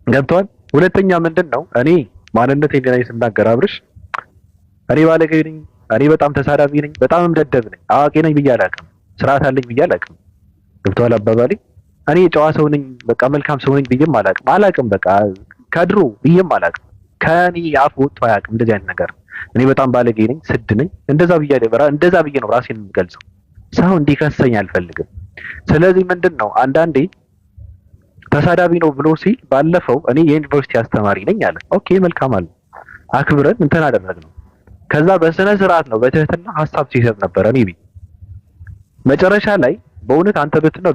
ገብቷል? ሁለተኛ ምንድነው እኔ ማንነቴን ገና ስናገር አብርሽ እኔ ባለጌ ነኝ፣ እኔ በጣም ተሳዳቢ ነኝ፣ በጣም ደደብ ነኝ፣ አዋቂ ነኝ ብዬ አላውቅም፣ ስርዓት አለኝ ብዬ አላውቅም። ገብቷል አባባሌ? እኔ ጨዋ ሰው ነኝ፣ በቃ መልካም ሰው ነኝ ብዬም አላውቅም። በቃ ከድሮ ብዬም አላውቅም። ከኔ አፍ ወጥቶ አያውቅም እንደዚህ አይነት ነገር። እኔ በጣም ባለጌ ነኝ፣ ስድ ነኝ፣ እንደዛ ብዬ ነው ራሴን የምገልጸው። ሰው እንዲከሰኝ አልፈልግም። ስለዚህ ምንድነው አንዳንዴ ተሳዳቢ ነው ብሎ ሲል ባለፈው እኔ የዩኒቨርሲቲ አስተማሪ ነኝ አለ። ኦኬ መልካም አለ፣ አክብረን እንትን አደረግነው። ከዛ በስነ ስርዓት ነው በትህትና ሐሳብ ሲሰጥ ነበር። እኔ መጨረሻ ላይ በእውነት አንተ ብትኖር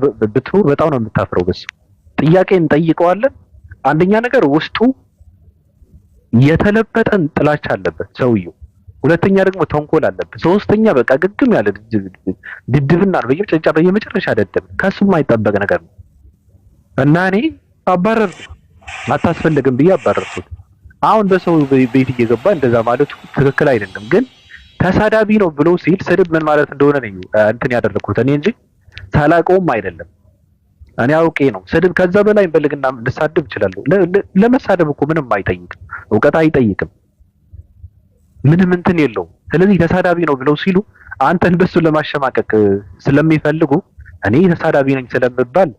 በጣም ነው የምታፍረው። በሱ ጥያቄ እንጠይቀዋለን። አንደኛ ነገር ውስጡ የተለበጠን ጥላቻ አለበት ሰውየው። ሁለተኛ ደግሞ ተንኮል አለበት። ሶስተኛ በቃ ግግም ያለ ድድብና ነው በየመጨረሻ ደደብ። ከሱ የማይጠበቅ ነገር ነው እና እኔ አታስፈልግም ብዬ አባረርኩት። አሁን በሰው ቤት እየገባ እንደዛ ማለቱ ትክክል አይደለም። ግን ተሳዳቢ ነው ብሎ ሲል ስድብ ምን ማለት እንደሆነ ነው እንትን ያደረኩት እኔ እንጂ ሳላውቀውም አይደለም። እኔ አውቄ ነው ስድብ። ከዛ በላይ በልግና ልሳደብ እችላለሁ። ለመሳደብ እኮ ምንም አይጠይቅም፣ እውቀት አይጠይቅም፣ ምንም እንትን የለውም። ስለዚህ ተሳዳቢ ነው ብለው ሲሉ አንተን በሱ ለማሸማቀቅ ስለሚፈልጉ እኔ ተሳዳቢ ነኝ ስለምባል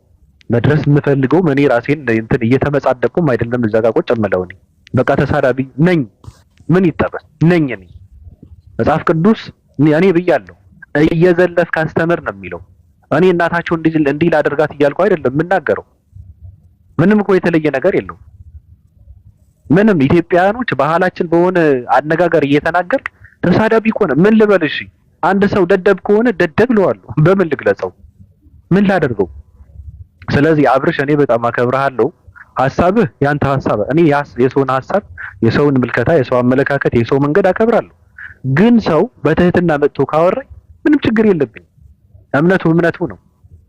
መድረስ የምፈልገው እኔ ራሴን እንትን እየተመጻደቅኩም አይደለም። እዛ ጋር ቁጭ እምለው እኔ በቃ ተሳዳቢ ነኝ። ምን ይጠበስ ነኝ እኔ መጽሐፍ ቅዱስ እኔ ብያለሁ። እየዘለፍክ አስተምር ነው የሚለው። እኔ እናታቸው እንዲህ ላደርጋት እያልኩ አይደለም የምናገረው። ምንም እኮ የተለየ ነገር የለውም። ምንም ኢትዮጵያኖች ባህላችን በሆነ አነጋገር እየተናገርክ ተሳዳቢ ከሆነ ምን ልበል? እሺ አንድ ሰው ደደብ ከሆነ ደደብ እለዋለሁ። በምን ልግለጸው? ምን ላደርገው? ስለዚህ አብርሽ እኔ በጣም አከብርሃለሁ። ሐሳብህ ያንተ ሐሳብ፣ እኔ የሰውን ሐሳብ፣ የሰውን ምልከታ፣ የሰው አመለካከት፣ የሰው መንገድ አከብራለሁ። ግን ሰው በትህትና መጥቶ ካወራኝ ምንም ችግር የለብኝም። እምነቱ ነው።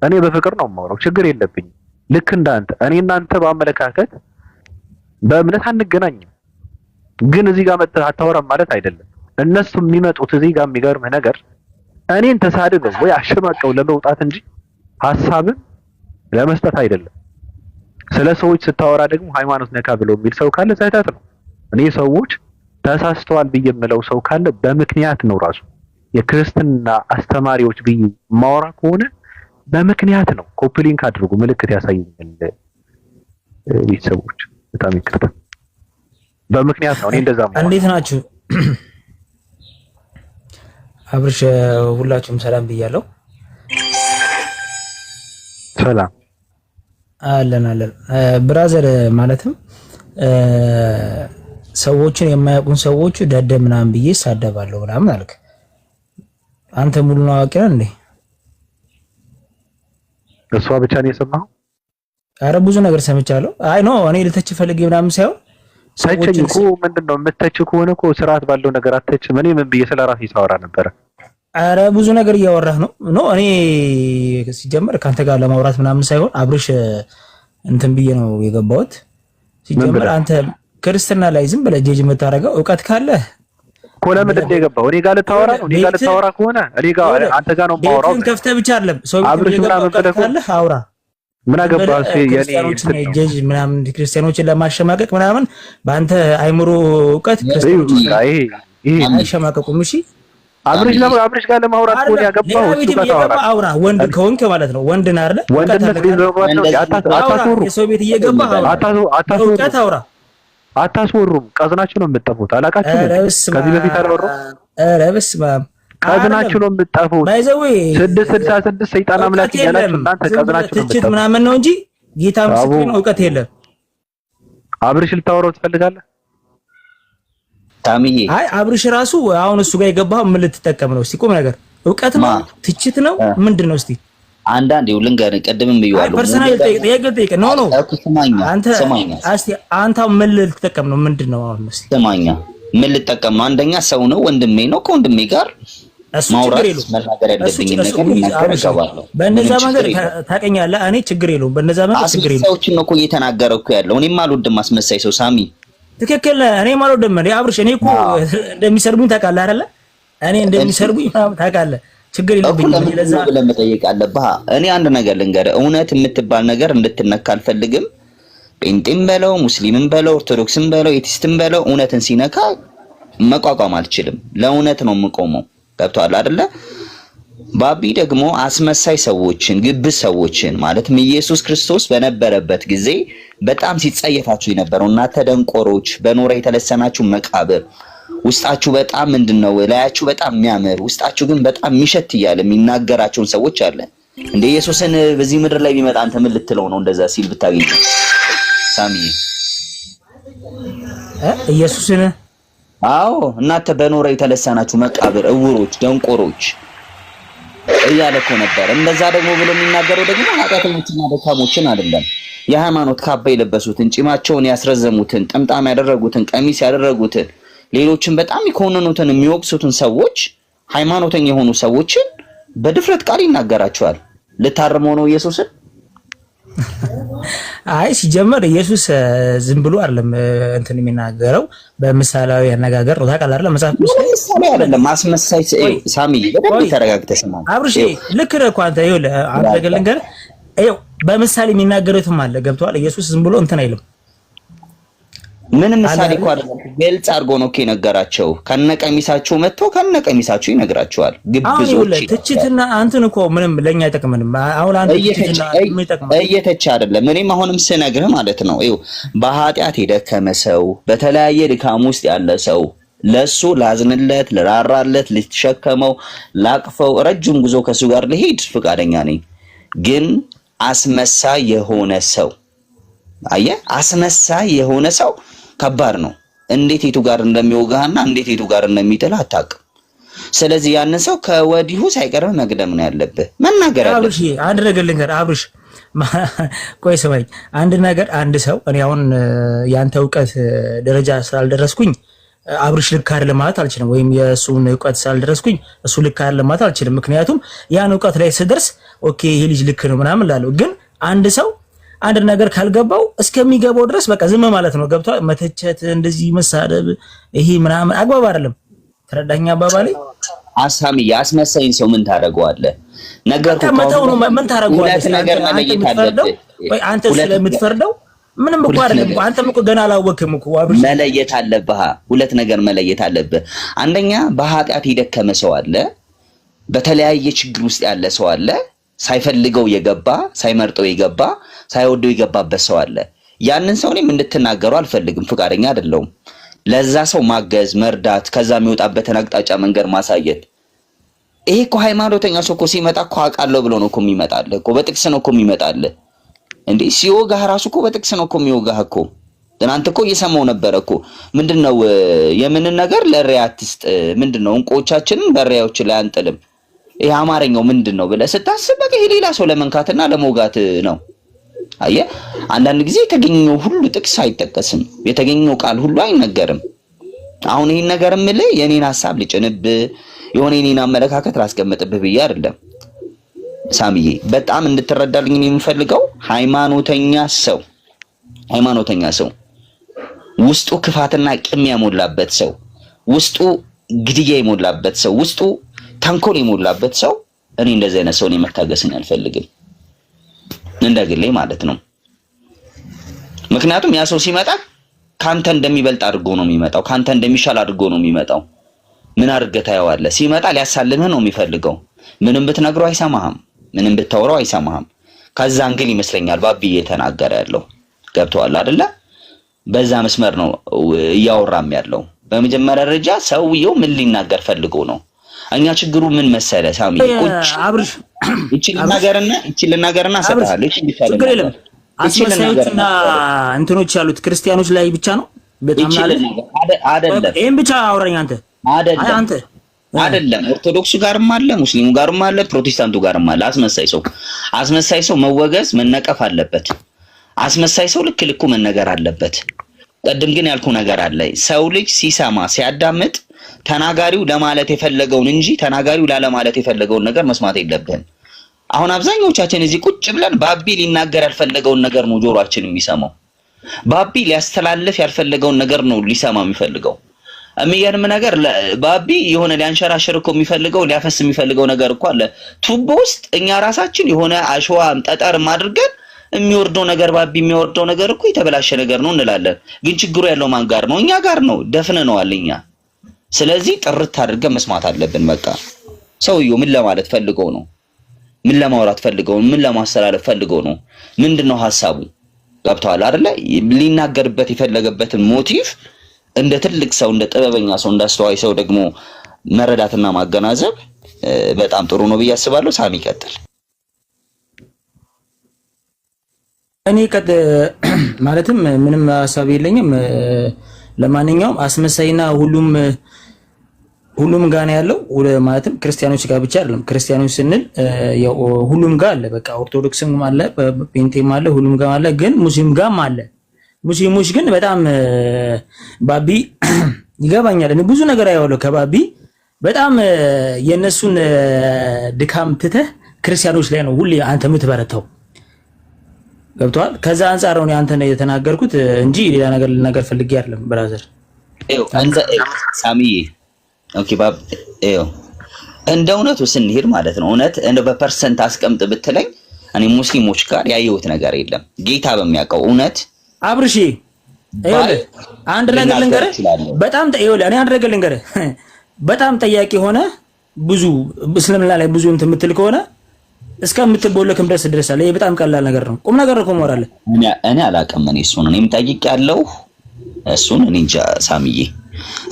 እኔ በፍቅር ነው የማወራው፣ ችግር የለብኝም። ልክ እንዳንተ እኔ እናንተ በአመለካከት በእምነት አንገናኝም። ግን እዚህ ጋር መጥተህ አታወራም ማለት አይደለም። እነሱ የሚመጡት እዚህ ጋር የሚገርምህ ነገር እኔን ተሳድበው ወይ አሸማቀው ለመውጣት እንጂ ሐሳብን ለመስጠት አይደለም። ስለ ሰዎች ስታወራ ደግሞ ሃይማኖት ነካ ብሎ የሚል ሰው ካለ ስህተት ነው። እኔ ሰዎች ተሳስተዋል ብዬ የምለው ሰው ካለ በምክንያት ነው። ራሱ የክርስትና አስተማሪዎች ብዬ ማወራ ከሆነ በምክንያት ነው። ኮፒ ሊንክ አድርጉ፣ ምልክት ያሳዩኛል ቤተሰቦች። በጣም ይቅርታ። በምክንያት ነው። እኔ እንደዛ ማለት እንዴት ናችሁ? አብርሽ ሁላችሁም ሰላም ብያለሁ። ሰላም አለን ብራዘር። ማለትም ሰዎችን የማያውቁን ሰዎች ደደብ ምናምን ብዬ ሳደባለሁ ምናምን አልክ። አንተ ሙሉን አዋቂ ነህ እንዴ? እሷ ብቻ ነው የሰማኸው? አረ ብዙ ነገር ሰምቻለሁ። አይ ኖ እኔ ልተች ፈልጌ ምናምን ሳይሆን ሰዎች እኮ ምንድነው የምትተች ከሆነ እኮ ስርዓት ባለው ነገር አትተች። እኔ ምን ብዬ ስለራሴ ሳወራ ነበር? አረ ብዙ ነገር እያወራህ ነው። ኖ እኔ ሲጀመር ካንተ ጋር ለማውራት ምናምን ሳይሆን አብርሽ እንትን ብዬ ነው የገባሁት። ሲጀመር አንተ ክርስትና ላይ ዝም ብለህ ጀጅ የምታደርገው እውቀት ካለ እኮ ለምንድን ነው የገባው? እኔ ጋር ልታወራ ነው? እኔ ጋር ልታወራ ከሆነ እኔ ጋር አንተ ጋር ነው የማወራው። ቤትን ከፍተህ ብቻ አይደለም ሰው እውቀት ካለ አውራ። ምን አገባህ? የኔ ጀጅ ምናምን ክርስቲያኖችን ለማሸማቀቅ ምናምን በአንተ አይምሮ እውቀት ክርስቲያኖችን አይሸማቀቁም። እሺ አብርሽ ጋር ለማውራት ነው ያገባው። እሱ ጋር ታወራ አውራ። ወንድ ከሆንክ ማለት ነው። ወንድ ነህ አይደል? ወንድነት ሊዘባው ነው። አታስወሩ። የሰው ቤት እየገባህ አውራ። አታስወሩም። ቀዝናችሁ ነው የምትጠፉት። አላቃችሁ ከዚህ በፊት አላወራሁም። ኧረ በስመ አብ ቀዝናችሁ ነው የምትጠፉት። ባይዘው 666 ሰይጣን አምላክ ያላችሁ እናንተ ቀዝናችሁ ነው የምትጠፉት ምናምን ነው እንጂ ጌታ ምስክር ነው። እውቀት የለም። አብርሽ ልታወራው ትፈልጋለህ? ታሚዬ አይ አብርሽ ራሱ አሁን እሱ ጋር የገባው ምን ልትጠቀም ነው? እስቲ ቁም ነገር እውቀት ነው ትችት ነው ምንድን ነው? እስቲ አንዳንዴ ልንገርህ፣ ቅድምም ብየዋለሁ። ፐርሰናል ጠይቅ ኖ አንተ እስቲ አንተ ምን ልትጠቀም ነው? ምንድን ነው አሁን? እስቲ ስማኛ፣ ምን ልትጠቀም ነው? አንደኛ ሰው ነው፣ ወንድሜ ነው። ከወንድሜ ጋር ማውራት መናገር ያለብኝ ነገር እናገራለሁ። በእነዛ መንገድ ታውቀኛለህ። እኔ ችግር የለውም። በእነዛ መንገድ ችግር የለውም። ሰዎችን ነው እኮ እየተናገረው እኮ ያለው። እኔም አልወድም አስመሳይ ሰው ሳሚ። ትክክል። እኔም አልወድም። አብርሽ እኔ እኮ እንደሚሰርቡኝ ታውቃለህ አይደለ? እኔ እንደሚሰርቡኝ ታውቃለህ። ችግር የለብኝም። ለዛ ብለህ መጠየቅ አለብህ። እኔ አንድ ነገር ልንገርህ፣ እውነት የምትባል ነገር እንድትነካ አልፈልግም። ጴንጤም በለው ሙስሊምም በለው ኦርቶዶክስም በለው ኤቲስትም በለው እውነትን ሲነካ መቋቋም አልችልም። ለእውነት ነው የምቆመው። ገብቶሃል አይደለ? ባቢ ደግሞ አስመሳይ ሰዎችን ግብዝ ሰዎችን ማለትም ኢየሱስ ክርስቶስ በነበረበት ጊዜ በጣም ሲጸየፋችሁ የነበረው እናንተ ደንቆሮች፣ በኖራ የተለሰናችሁ መቃብር ውስጣችሁ በጣም ምንድነው ላያችሁ በጣም የሚያምር ውስጣችሁ ግን በጣም ሚሸት እያለ የሚናገራቸውን ሰዎች አለ። እንደ ኢየሱስን በዚህ ምድር ላይ ቢመጣ አንተ ምን ልትለው ነው? እንደዛ ሲል ብታገኝ ሳሚ ኢየሱስን አዎ እናንተ በኖራ የተለሰናችሁ መቃብር እውሮች፣ ደንቆሮች እያለ እኮ ነበር። እንደዛ ደግሞ ብሎ የሚናገረው ደግሞ ኃጢአተኞችና ደካሞችን አይደለም። የሃይማኖት ካባ የለበሱትን ጭማቸውን ያስረዘሙትን ጥምጣም ያደረጉትን ቀሚስ ያደረጉትን ሌሎችን በጣም ይኮንኑትን የሚወቅሱትን ሰዎች ሃይማኖተኛ የሆኑ ሰዎችን በድፍረት ቃል ይናገራቸዋል። ልታርመው ነው ኢየሱስን? አይ ሲጀመር ኢየሱስ ዝም ብሎ አይደለም እንትን የሚናገረው በምሳሌያዊ አነጋገር ነው። ታውቃለህ አይደል? መጽሐፍ ምሳሌ አይደለም ማስመሳይ ሳሚ በደንብ ተረጋግተህ ስማ። አብርሽ ልክ ነህ እኮ አንተ። ይኸውልህ አንተ ገለንገር ይኸው በምሳሌ የሚናገሩትም አለ። ገብቶሃል? ኢየሱስ ዝም ብሎ እንትን አይልም። ምንም ምሳሌ እኮ አይደለም፣ ግልጽ አድርጎ ነው እኮ የነገራቸው። ከነቀሚሳቸው መጥቶ ከነቀሚሳቸው ይነግራቸዋል። ግብዞች ትችትና አንተን እኮ ምንም ለኛ አይጠቅምንም። አሁን አንተ ትችትና እየተቻ አይደለም። እኔም አሁንም ስነግርህ ማለት ነው ይኸው በኃጢአት የደከመ ሰው በተለያየ ድካም ውስጥ ያለ ሰው ለሱ ላዝንለት፣ ልራራለት፣ ልትሸከመው፣ ላቅፈው ረጅም ጉዞ ከሱ ጋር ልሄድ ፈቃደኛ ነኝ። ግን አስመሳይ የሆነ ሰው አየህ፣ አስመሳይ የሆነ ሰው ከባድ ነው። እንዴት የቱ ጋር እንደሚወጋህና እንዴት የቱ ጋር እንደሚጥልህ አታውቅም። ስለዚህ ያንን ሰው ከወዲሁ ሳይቀርብ መግደም ነው ያለብህ፣ መናገር ያለብህ። አብርሽ አንድ ነገር ልንገርህ። አብርሽ ቆይ ስማኝ፣ አንድ ነገር አንድ ሰው እኔ አሁን ያንተ እውቀት ደረጃ ስላልደረስኩኝ አብርሽ ልክ አይደለም ማለት አልችልም፣ ወይም የእሱን እውቀት ስላልደረስኩኝ እሱ ልክ አይደለም ማለት አልችልም። ምክንያቱም ያን እውቀት ላይ ስደርስ ኦኬ ይሄ ልጅ ልክ ነው ምናምን እላለሁ። ግን አንድ ሰው አንድ ነገር ካልገባው እስከሚገባው ድረስ በቃ ዝም ማለት ነው። ገብቷል? መተቸት፣ እንደዚህ መሳደብ፣ ይሄ ምናምን አግባብ አይደለም። ተረዳኛ አባባሌ? አሳሚ ያስመሳይን ሰው ምን ታደርገዋለህ? ነገር ከመተው ነው። ምን ታደርገዋለህ? ነገር መለየት አለብህ ወይ አንተ ስለምትፈርደው ምንም እኮ አይደለም። አንተም እኮ ገና አላወቅም እኮ አብርሽ። መለየት አለብህ። ሁለት ነገር መለየት አለብህ። አንደኛ በኃጢአት የደከመ ሰው አለ፣ በተለያየ ችግር ውስጥ ያለ ሰው አለ፣ ሳይፈልገው የገባ ሳይመርጠው የገባ ሳይወደው የገባበት ሰው አለ። ያንን ሰው እኔም እንድትናገሩ አልፈልግም፣ ፍቃደኛ አይደለሁም። ለዛ ሰው ማገዝ፣ መርዳት፣ ከዛ የሚወጣበትን አቅጣጫ መንገድ ማሳየት። ይሄ እኮ ሃይማኖተኛ ሰው እኮ ሲመጣ እኮ አውቃለሁ ብሎ ነው እኮ የሚመጣልህ እኮ፣ በጥቅስ ነው እኮ የሚመጣልህ እንዴ። ሲወጋህ ራሱ እኮ በጥቅስ ነው እኮ የሚወጋህ እኮ። ትናንት እኮ እየሰማው ነበረ እኮ ምንድነው የምን ነገር ለሪያ አትስጥ፣ ምንድነው እንቆቻችንን በሪያዎች ላይ አንጥልም። ይሄ አማርኛው ምንድነው ብለህ ስታስብ በቃ ይሄ ሌላ ሰው ለመንካትና ለመውጋት ነው። አየህ አንዳንድ ጊዜ የተገኘው ሁሉ ጥቅስ አይጠቀስም፣ የተገኘው ቃል ሁሉ አይነገርም። አሁን ይሄን ነገር የምልህ የኔን ሐሳብ ልጭንብህ የሆነ የኔን አመለካከት ላስቀምጥብህ ብዬ አይደለም ሳሚዬ። በጣም እንድትረዳልኝ የምፈልገው ሃይማኖተኛ ሰው ውስጡ ክፋትና ቂም የሞላበት ሰው፣ ውስጡ ግድያ የሞላበት ሰው፣ ውስጡ ተንኮል የሞላበት ሰው እኔ እንደዚህ አይነት ሰው መታገስን አልፈልግም፣ እንደግሌ ማለት ነው። ምክንያቱም ያ ሰው ሲመጣ ካንተ እንደሚበልጥ አድርጎ ነው የሚመጣው፣ ካንተ እንደሚሻል አድርጎ ነው የሚመጣው። ምን አድርገህ ታየዋለህ? ሲመጣ ሊያሳልምህ ነው የሚፈልገው። ምንም ብትነግረው አይሰማህም፣ ምንም ብታወራው አይሰማህም። ከዛ እንግል ይመስለኛል ባቢ እየተናገረ ያለው ገብቶሃል አይደለ? በዛ መስመር ነው እያወራም ያለው። በመጀመሪያ ደረጃ ሰውየው ምን ሊናገር ፈልጎ ነው? እኛ ችግሩ ምን መሰለ ሳሚ፣ ቁጭ አብርሽ ይችላልና ሰጣለሁ። ችግር የለም። አስመሳዮችና እንትኖች ያሉት ክርስቲያኖች ላይ ብቻ ነው በጣም ማለት አይደለም። ይሄን ብቻ አውራኝ አንተ አይደለም። ኦርቶዶክሱ ጋርም አለ፣ ሙስሊሙ ጋርም አለ፣ ፕሮቴስታንቱ ጋርም አለ። አስመሳይ ሰው መወገዝ መነቀፍ አለበት። አስመሳይ ሰው ልኩ መነገር አለበት። ቀድም ግን ያልኩ ነገር አለ። ሰው ልጅ ሲሰማ ሲያዳምጥ ተናጋሪው ለማለት የፈለገውን እንጂ ተናጋሪው ላለማለት የፈለገውን ነገር መስማት የለብህም። አሁን አብዛኞቻችን እዚህ ቁጭ ብለን ባቢ ሊናገር ያልፈለገውን ነገር ነው ጆሮአችን የሚሰማው። ባቢ ሊያስተላልፍ ያልፈለገውን ነገር ነው ሊሰማ የሚፈልገው። የሚገርም ነገር ባቢ የሆነ ሊያንሸራሽር እኮ የሚፈልገው ሊያፈስ የሚፈልገው ነገር እኮ አለ ቱቦ ውስጥ። እኛ ራሳችን የሆነ አሸዋም ጠጠርም አድርገን የሚወርደው ነገር ባቢ የሚወርደው ነገር እኮ የተበላሸ ነገር ነው እንላለን። ግን ችግሩ ያለው ማን ጋር ነው? እኛ ጋር ነው። ደፍነነዋል እኛ። ስለዚህ ጥርት አድርገን መስማት አለብን። በቃ ሰውየው ምን ለማለት ፈልገው ነው? ምን ለማውራት ፈልገው? ምን ለማስተላለፍ ፈልገው ነው? ምንድነው ሐሳቡ? ገብቷል አይደለ? ሊናገርበት የፈለገበትን ሞቲቭ እንደ ትልቅ ሰው፣ እንደ ጥበበኛ ሰው፣ እንደ አስተዋይ ሰው ደግሞ መረዳትና ማገናዘብ በጣም ጥሩ ነው ብዬ አስባለሁ። ሳሚ ይቀጥል። እኔ ማለትም ምንም ሐሳብ የለኝም። ለማንኛውም አስመሳይና ሁሉም ጋር ነው ያለው። ማለትም ክርስቲያኖች ጋር ብቻ አይደለም። ክርስቲያኖች ስንል ያው ሁሉም ጋር አለ። በቃ ኦርቶዶክስም አለ፣ ፔንቴም አለ፣ ሁሉም ጋር አለ። ግን ሙስሊም ጋርም አለ። ሙስሊሞች ግን በጣም ባቢ ይገባኛል። እኔ ብዙ ነገር አየዋለሁ ከባቢ። በጣም የነሱን ድካም ትተህ ክርስቲያኖች ላይ ነው ሁሌ አንተ የምትበረታው። ገብቷል? ከዛ አንፃር ነው አንተ ነው የተናገርኩት እንጂ ሌላ ነገር ልናገር ፈልጌ አይደለም። ብራዘር አንተ ሳሚዬ ኦኬ ባብ እንደ እውነቱ ስንሄድ ማለት ነው እውነት እንደ በፐርሰንት አስቀምጥ ብትለኝ እኔ ሙስሊሞች ጋር ያየሁት ነገር የለም። ጌታ በሚያውቀው እውነት አብርሺ ይኸውልህ አንድ ነገር ልንገርህ። በጣም ይኸውልህ እኔ አንድ ነገር ልንገርህ። በጣም ጠያቂ ሆነ ብዙ እስልምና ላይ ብዙ እንትን የምትል ከሆነ እስከምትቦለክም ድረስ አለ። ይሄ በጣም ቀላል ነገር ነው። ቁም ነገር እኮ ሞራለ እኔ አላውቅም። እሱን እኔም ጠይቄያለሁ። እሱን እኔ እንጃ ሳሚዬ፣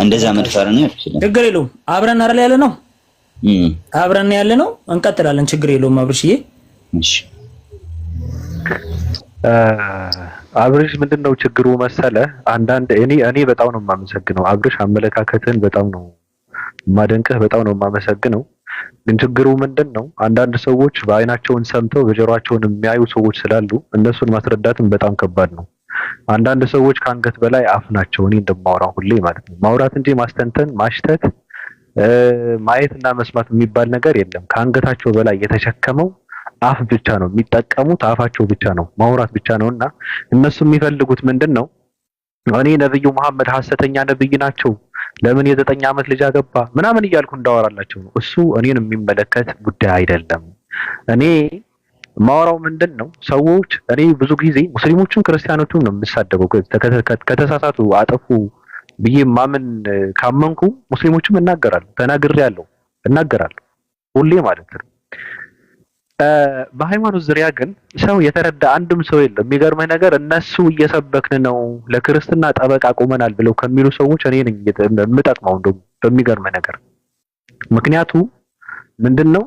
እንደዛ መድፈር ነው አይችልም። ችግር የለውም። አብረን አይደል ያለ ነው አብረን ያለ ነው። እንቀጥላለን። ችግር የለውም አብርሽዬ። እሺ አብርሽ ምንድነው ችግሩ መሰለ? አንዳንድ እኔ በጣም ነው የማመሰግነው አብርሽ፣ አመለካከትን በጣም ነው ማደንቀህ፣ በጣም ነው የማመሰግነው። ግን ችግሩ ምንድነው? አንዳንድ ሰዎች በአይናቸውን ሰምተው በጆሮአቸውን የሚያዩ ሰዎች ስላሉ እነሱን ማስረዳትም በጣም ከባድ ነው። አንዳንድ ሰዎች ከአንገት በላይ አፍ ናቸው። እኔ እንደማወራው ሁሌ ማለት ነው። ማውራት እንጂ ማስተንተን፣ ማሽተት፣ ማየትና መስማት የሚባል ነገር የለም። ከአንገታቸው በላይ የተሸከመው አፍ ብቻ ነው የሚጠቀሙት። አፋቸው ብቻ ነው ማውራት ብቻ ነውና እነሱ የሚፈልጉት ምንድነው? እኔ ነብዩ መሐመድ ሐሰተኛ ነብይ ናቸው፣ ለምን የ9 ዓመት ልጅ አገባ ምናምን እያልኩ እንዳወራላቸው ነው። እሱ እኔን የሚመለከት ጉዳይ አይደለም። እኔ ማወራው ምንድነው? ሰዎች እኔ ብዙ ጊዜ ሙስሊሞችን ክርስቲያኖችን ነው የምሳደበው። ከተሳሳቱ አጠፉ ብዬ ማመን ካመንኩ ሙስሊሞችም እናገራለሁ፣ ተናግሬያለሁ፣ እናገራለሁ ሁሌ ማለት ነው። በሃይማኖት ዙሪያ ግን ሰው የተረዳ አንድም ሰው የለም። የሚገርመኝ ነገር እነሱ እየሰበክን ነው ለክርስትና ጠበቃ ቆመናል ብለው ከሚሉ ሰዎች እኔ ነኝ የምጠቅመው እንደው በሚገርመኝ ነገር። ምክንያቱ ምንድነው?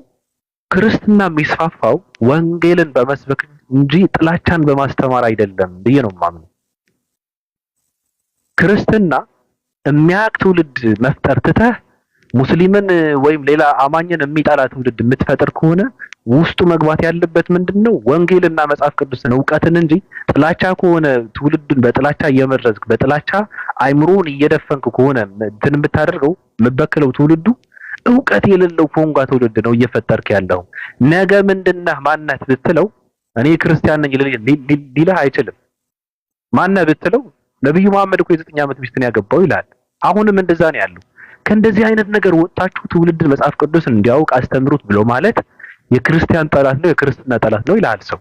ክርስትና የሚስፋፋው ወንጌልን በመስበክ እንጂ ጥላቻን በማስተማር አይደለም ብዬ ነው የማምነው። ክርስትና የሚያውቅ ትውልድ መፍጠር ትተህ ሙስሊምን ወይም ሌላ አማኝን የሚጠላ ትውልድ የምትፈጥር ከሆነ ውስጡ መግባት ያለበት ምንድነው? ወንጌልና መጽሐፍ ቅዱስን እውቀትን እንጂ ጥላቻ ከሆነ ትውልድን በጥላቻ እየመረዝክ በጥላቻ አይምሮን እየደፈንክ ከሆነ እንትን የምታደርገው የምበክለው ትውልዱ እውቀት የሌለው ፎንጋ ትውልድ ነው እየፈጠርክ ያለው። ነገ ምንድነህ ማንነት ብትለው እኔ ክርስቲያን ነኝ ሊልህ አይችልም። ማንነህ ብትለው ነብዩ መሐመድ እኮ የ9 ዓመት ሚስትን ያገባው ይላል። አሁንም እንደዛ ነው ያለው። ከእንደዚህ አይነት ነገር ወጣችሁ ትውልድን መጽሐፍ ቅዱስን እንዲያውቅ አስተምሩት ብሎ ማለት የክርስቲያን ጠላት ነው የክርስትና ጠላት ነው ይላል። ሰው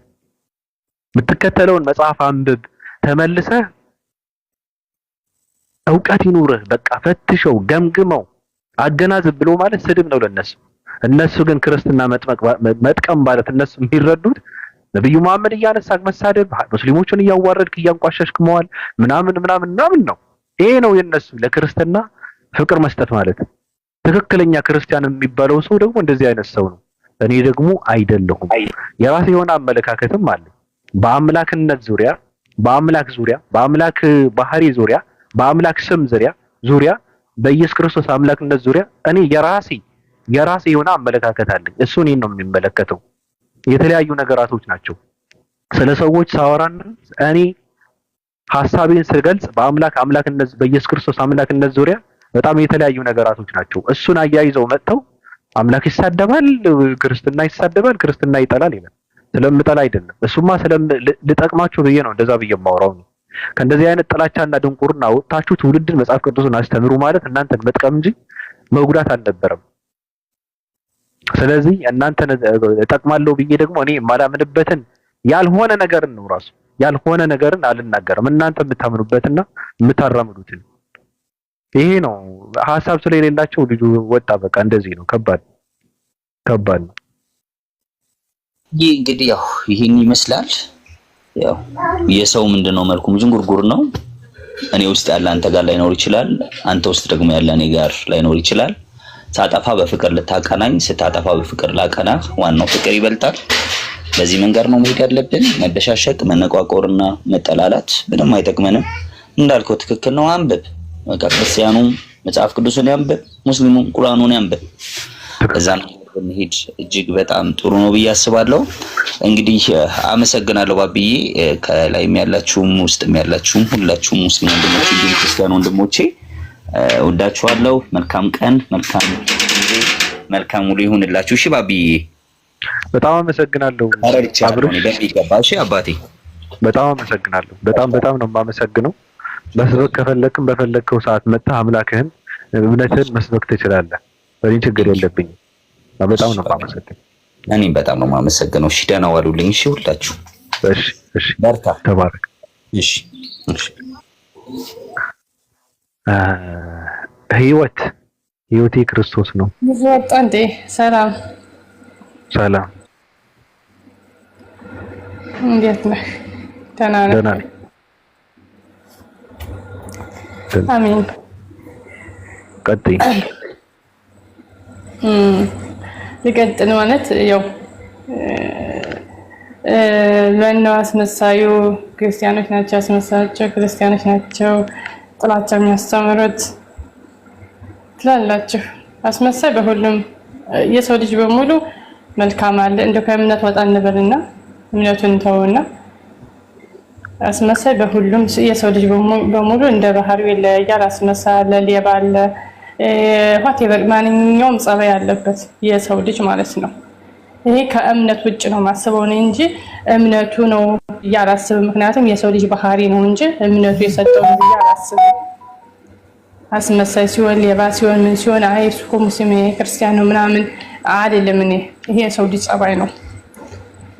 የምትከተለውን መጽሐፍ አንብብ፣ ተመልሰህ እውቀት ይኑርህ፣ በቃ ፈትሸው፣ ገምግመው፣ አገናዝብ ብሎ ማለት ስድብ ነው ለነሱ። እነሱ ግን ክርስትና መጥቀም ማለት እነሱ የሚረዱት ነብዩ መሐመድ እያነሳክ መሳደብ፣ ሙስሊሞችን እያዋረድክ እያንቋሸሽክ መዋል ምናምን ነው። ይሄ ነው የነሱ ለክርስትና ፍቅር መስጠት ማለት። ትክክለኛ ክርስቲያን የሚባለው ሰው ደግሞ እንደዚህ አይነት ሰው ነው። እኔ ደግሞ አይደለሁም። የራሴ የሆነ አመለካከትም አለ። በአምላክነት ዙሪያ፣ በአምላክ ባህሪ ዙሪያ፣ በአምላክ ስም ዙሪያ በኢየሱስ ክርስቶስ አምላክነት ዙሪያ እኔ የራሴ የሆነ አመለካከት አለኝ። እሱ እኔን ነው የሚመለከተው። የተለያዩ ነገራቶች ናቸው። ስለ ሰዎች ሳወራና እኔ ሐሳቤን ስገልጽ አምላክነት በኢየሱስ ክርስቶስ አምላክነት ዙሪያ በጣም የተለያዩ ነገራቶች ናቸው። እሱን አያይዘው መጥተው አምላክ ይሳደባል፣ ክርስትና ይሳደባል፣ ክርስትና ይጠላል ይላል። ስለምጠላ አይደለም። እሱማ ልጠቅማችሁ ብዬ ነው እንደዛ ብዬ የማወራው ነው። ከእንደዚህ አይነት ጥላቻና ድንቁርና ወጣችሁ ትውልድን መጽሐፍ ቅዱስን አስተምሩ ማለት እናንተን መጥቀም እንጂ መጉዳት አልነበረም። ስለዚህ እናንተን እጠቅማለሁ ብዬ ደግሞ እኔ የማላምንበትን ያልሆነ ነገርን ነው ራሱ ያልሆነ ነገርን አልናገርም። እናንተ የምታምኑበትና የምታራምዱትን ይሄ ነው። ሐሳብ ስለሌላቸው ልጁ ወጣ። በቃ እንደዚህ ነው። ከባድ ነው። ይህ እንግዲህ ያው ይሄን ይመስላል። ያው የሰው ምንድነው መልኩ ዥንጉርጉር ነው። እኔ ውስጥ ያለ አንተ ጋር ላይኖር ይችላል፣ አንተ ውስጥ ደግሞ ያለ እኔ ጋር ላይኖር ይችላል። ሳጠፋ በፍቅር ልታቀናኝ፣ ስታጠፋ በፍቅር ላቀና፣ ዋናው ፍቅር ይበልጣል። በዚህ መንገድ ነው መሄድ ያለብን። መበሻሸቅ፣ መነቋቆርና መጠላላት ምንም አይጠቅመንም። እንዳልከው ትክክል ነው። አንብብ፣ በቃ ክርስቲያኑም መጽሐፍ ቅዱስን ያንብብ፣ ሙስሊሙም ቁርአኑን ያንብብ። ከዛ ነው እንሂድ። እጅግ በጣም ጥሩ ነው ብዬ አስባለሁ። እንግዲህ አመሰግናለሁ ባብዬ። ከላይም ያላችሁም ውስጥም ያላችሁም ሁላችሁም ሙስሊም ወንድሞቼ እንዲሁም ክርስቲያን ወንድሞቼ ወዳችኋለሁ። መልካም ቀን፣ መልካም ጊዜ፣ መልካም ውሎ ይሁንላችሁ። እሺ ባብዬ በጣም አመሰግናለሁ። እሺ አባቴ በጣም አመሰግናለሁ። በጣም ነው የማመሰግነው። መስበክ ከፈለክም በፈለከው ሰዓት መጥተህ አምላክህን እምነትህን መስበክ ትችላለህ። በእኔ ችግር የለብኝም። በጣም ነው የማመሰግነው። እኔም በጣም ነው የማመሰግነው። እሺ ደህና ዋሉልኝ። እሺ ሁላችሁ እሺ በርታ፣ ተባረክ። እሺ ህይወቴ ክርስቶስ ነው። ወጣ እንዴ? ሰላም እንዴት ነህ? ደህና ነኝ። አሜን። ቀጥይ። ልቀጥል ማለት ያው ለእነው አስመሳዩ ክርስቲያኖች ናቸው፣ አስመሳያቸው ክርስቲያኖች ናቸው ጥላቻ የሚያስተምሩት ትላላችሁ። አስመሳይ በሁሉም የሰው ልጅ በሙሉ መልካም አለ። እንደው ከእምነት ወጣ እንበልና እምነቱን ተውና አስመሳይ በሁሉም የሰው ልጅ በሙሉ እንደ ባህሪው ይለያያል። አስመሳይ አለ፣ ሌባ አለ፣ ሆቴል ማንኛውም ጸባይ ያለበት የሰው ልጅ ማለት ነው። ይሄ ከእምነት ውጭ ነው ማስበው ነው እንጂ እምነቱ ነው ያላስብ። ምክንያቱም የሰው ልጅ ባህሪ ነው እንጂ እምነቱ የሰጠው ነው ያላስብ። አስመሳይ ሲሆን ሌባ ሲሆን ምን ሲሆን አይ እሱ እኮ ሙስሊም ክርስቲያን ነው ምናምን አይደለም። ይሄ የሰው ልጅ ጸባይ ነው።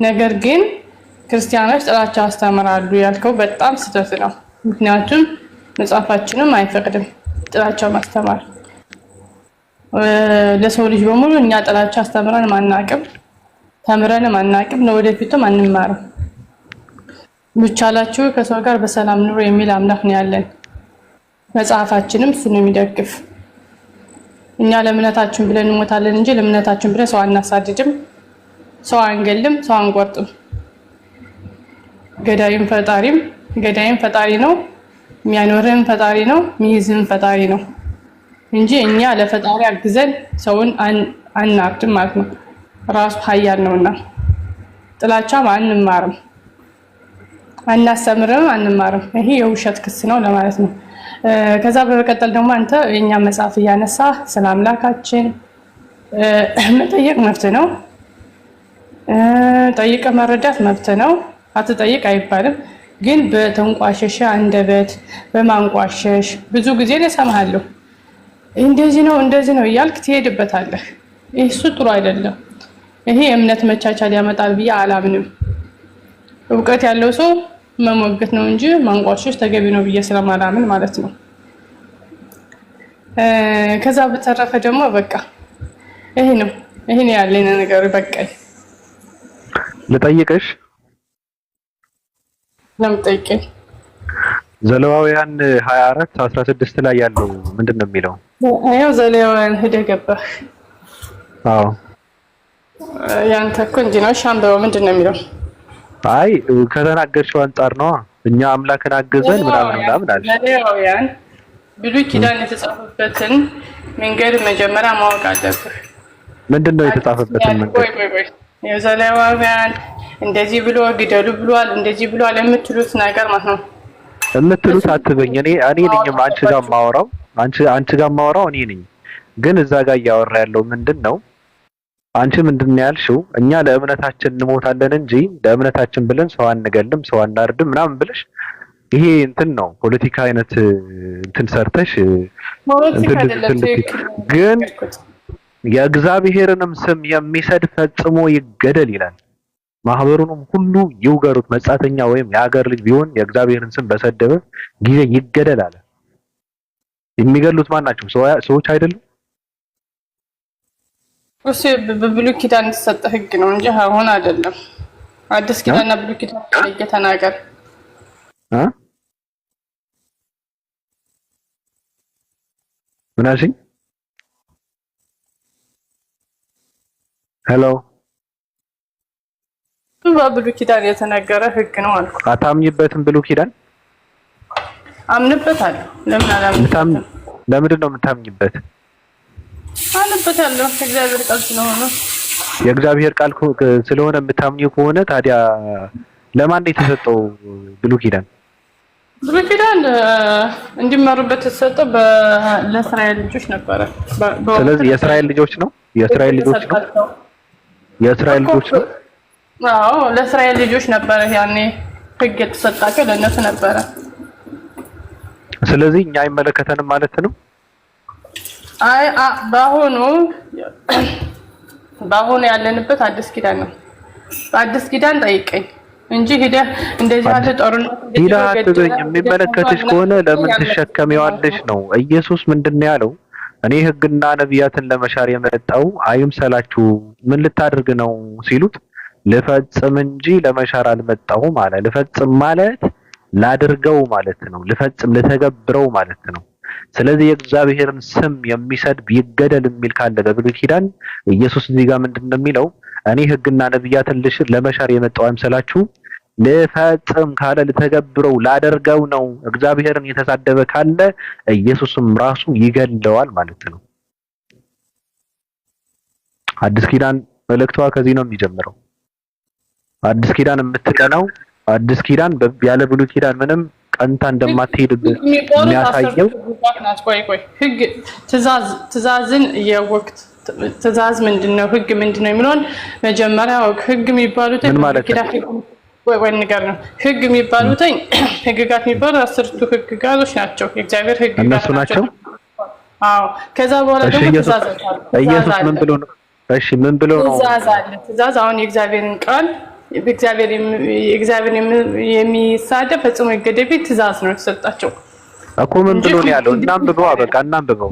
ነገር ግን ክርስቲያኖች ጥላቻ ያስተምራሉ ያልከው በጣም ስህተት ነው። ምክንያቱም መጽሐፋችንም አይፈቅድም ጥላቻ ማስተማር። ለሰው ልጅ በሙሉ እኛ ጥላቻ አስተምረን ማናቅም። ተምረንም አናቅም፣ ለወደፊቱም አንማርም። ብቻላችሁ ከሰው ጋር በሰላም ኑሮ የሚል አምላክ ነው ያለን። መጽሐፋችንም እሱ ነው የሚደግፍ። እኛ ለእምነታችን ብለን እንሞታለን እንጂ ለእምነታችን ብለን ሰው አናሳድድም፣ ሰው አንገልም፣ ሰው አንቆርጥም። ገዳይም ፈጣሪ ነው፣ የሚያኖርህም ፈጣሪ ነው፣ የሚይዝህም ፈጣሪ ነው እንጂ እኛ ለፈጣሪ አግዘን ሰውን አናርድም ማለት ነው። ራሱ ኃያል ነውና ጥላቻም አንማርም፣ አናስተምርም፣ አንማርም። ይሄ የውሸት ክስ ነው ለማለት ነው። ከዛ በመቀጠል ደግሞ አንተ የኛ መጽሐፍ እያነሳ ስለ አምላካችን መጠየቅ መብት ነው። ጠይቀ መረዳት መብት ነው። አትጠይቅ አይባልም። ግን በተንቋሸሸ አንደበት በማንቋሸሽ ብዙ ጊዜ እሰማሃለሁ። እንደዚህ ነው እያልክ ትሄድበታለህ። እሱ ጥሩ አይደለም። ይሄ የእምነት መቻቻል ያመጣል ብዬ አላምንም። እውቀት ያለው ሰው መሞገት ነው እንጂ ማንቋሸሽ ተገቢ ነው ብዬ ስለማላምን ማለት ነው። ከዛ በተረፈ ደግሞ በቃ ይሄ ነው ያለኝ ነገር። በቃኝ። ልጠይቅሽ ለምጠይቀኝ ዘሌዋውያን 24:16 ላይ ያለው ምንድን ነው የሚለው? አየው ዘሌዋውያን ሄደህ ገባህ። አዎ ያንተ እኮ እንጂ ነው ሻምበው ምንድን ነው የሚለው? አይ ከተናገርሽው አንጻር ነው። እኛ አምላክን አገዘን ምናምን አለ። ዘሌዋውያን ብሉይ ኪዳን የተጻፈበትን መንገድ መጀመሪያ ማወቅ አለብህ። ምንድነው የተጻፈበትን መንገድ? ወይ የዘሌዋውያን እንደዚህ ብሎ ግደሉ ብሏል፣ እንደዚህ ብሏል የምትሉት ነገር ማለት ነው። የምትሉት አትበኝ። እኔ ነኝ አንቺ ጋር ማወራው እኔ ነኝ። ግን እዛ ጋር እያወራ ያለው ምንድነው? አንቺ ምንድነው ያልሽው? እኛ ለእምነታችን እንሞታለን እንጂ ለእምነታችን ብለን ሰው አንገልም፣ ሰው አናርድም ምናምን ብለሽ ይሄ እንትን ነው ፖለቲካ አይነት እንትን ሰርተሽ ግን የእግዚአብሔርንም ስም የሚሰድብ ፈጽሞ ይገደል ይላል። ማህበሩንም ሁሉ ይውገሩት፣ መጻተኛ ወይም የሀገር ልጅ ቢሆን የእግዚአብሔርን ስም በሰደበ ጊዜ ይገደል አለ። የሚገሉት ማን ናቸው? ሰዎች አይደሉም። እሱ በብሉይ ኪዳን የተሰጠ ህግ ነው እንጂ አሁን አይደለም። አዲስ ኪዳንና ብሉይ ኪዳን እየተናገር ምናልሽኝ? ሄሎ በብሉይ ኪዳን የተነገረ ህግ ነው አልኩ። አታምኝበትም? ብሉይ ኪዳን አምንበታለሁ። ለምን አላምንበትም? ለምንድን ነው የምታምኝበት? አምንበታለሁ። የእግዚአብሔር ቃል ስለሆነ የእግዚአብሔር ቃል ስለሆነ የምታምኚው ከሆነ ታዲያ ለማን ነው የተሰጠው ብሉይ ኪዳን? ብሉይ ኪዳን እንዲማሩበት የተሰጠው ለእስራኤል ልጆች ነበረ። ስለዚህ የእስራኤል ልጆች ነው። የእስራኤል ልጆች ነው። አዎ ለእስራኤል ልጆች ነበረ ያኔ ህግ የተሰጣቸው ለእነሱ ነበረ። ስለዚህ እኛ አይመለከተንም ማለት ነው። አይ በአሁኑ ያለንበት አዲስ ኪዳን ነው። በአዲስ ኪዳን ጠይቀኝ እንጂ ሄደህ እንደዚህ ያለ ጦርነት የሚመለከትሽ ከሆነ ለምን ትሸከሚዋለሽ ነው። ኢየሱስ ምንድነው ያለው? እኔ ህግና ነቢያትን ለመሻር የመጣው አይምሰላችሁ። ምን ልታደርግ ነው ሲሉት ልፈጽም እንጂ ለመሻር አልመጣሁም አለ። ልፈጽም ማለት ላድርገው ማለት ነው። ልፈጽም ልተገብረው ማለት ነው። ስለዚህ የእግዚአብሔርን ስም የሚሰድብ ይገደል የሚል ካለ በብሉይ ኪዳን ኢየሱስ እዚህ ጋር ምንድነው የሚለው? እኔ ህግና ነቢያትን ለመሻር የመጣው አይምሰላችሁ። ልፈጽም ካለ ልተገብረው ላደርገው ነው። እግዚአብሔርን የተሳደበ ካለ ኢየሱስም ራሱ ይገለዋል ማለት ነው። አዲስ ኪዳን መልእክቷ ከዚህ ነው የሚጀምረው። አዲስ ኪዳን የምትቀናው አዲስ ኪዳን ያለ ብሉይ ኪዳን ምንም ቀንታ እንደማትሄድ የሚያሳየው ቆይ ህግ ትእዛዝን የወቅት ትእዛዝ ምንድነው? ህግ ምንድነው የሚለውን መጀመሪያ ህግ የሚባሉት ወይ ነገር ነው። ህግ የሚባሉት ህግጋት የሚባሉ 10ቱ ህግጋቶች ናቸው። የእግዚአብሔር ህግጋት ናቸው። አዎ ከዛ በኋላ ደግሞ ትእዛዝ አለ። ኢየሱስ ምን ብሎ ነው? እሺ ምን ብሎ ነው? ትእዛዝ አለ። ትእዛዝ አሁን የእግዚአብሔርን ቃል እግዚአብሔር የሚሳደብ ፈጽሞ ይገደል ትእዛዝ ነው የተሰጣቸው እኮ። ምን ብሎ ነው ያለው? እናንብበው። በቃ እናንብበው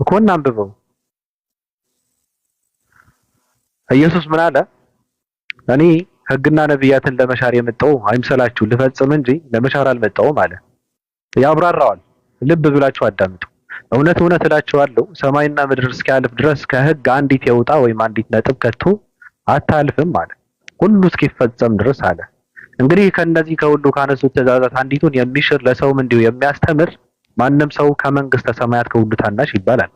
እኮ እናንብበው። ኢየሱስ ምን አለ? እኔ ሕግና ነቢያትን ለመሻር የመጣው አይምሰላችሁ ልፈጽም እንጂ ለመሻር አልመጣሁም አለ። ያብራራዋል። ልብ ብላችሁ አዳምጡ። እውነት እውነት እላችኋለሁ ሰማይና ምድር እስኪያልፍ ድረስ ከሕግ አንዲት የውጣ ወይም አንዲት ነጥብ ከቶ አታልፍም አለ፣ ሁሉ እስኪፈጸም ድረስ አለ። እንግዲህ ከነዚህ ከሁሉ ካነሱት ትእዛዛት አንዲቱን የሚሽር ለሰውም እንዲሁ የሚያስተምር ማንም ሰው ከመንግስተ ሰማያት ከሁሉ ታናሽ ይባላል።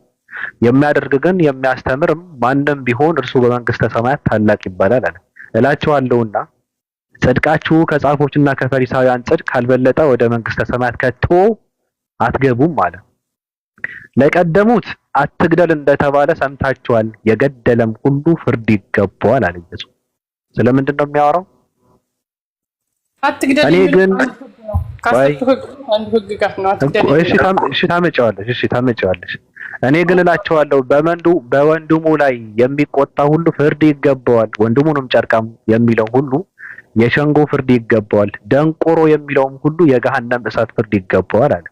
የሚያደርግ ግን የሚያስተምርም ማንም ቢሆን እርሱ በመንግስተ ሰማያት ታላቅ ይባላል አለ። እላችኋለሁና ጽድቃችሁ ከጻፎችና ከፈሪሳውያን ጽድቅ ካልበለጠ ወደ መንግስተ ሰማያት ከቶ አትገቡም አለ። ለቀደሙት አትግደል እንደተባለ ሰምታችኋል፣ የገደለም ሁሉ ፍርድ ይገባዋል አለ ኢየሱስ። ስለምንድን ነው የሚያወራው? አትግደል። እኔ ግን ታመጪዋለሽ። እኔ ግን እላቸዋለሁ በወንድሙ ላይ የሚቆጣ ሁሉ ፍርድ ይገባዋል፣ ወንድሙንም ጨርቃም የሚለው ሁሉ የሸንጎ ፍርድ ይገባዋል፣ ደንቆሮ የሚለውም ሁሉ የገሃነም እሳት ፍርድ ይገባዋል አለ።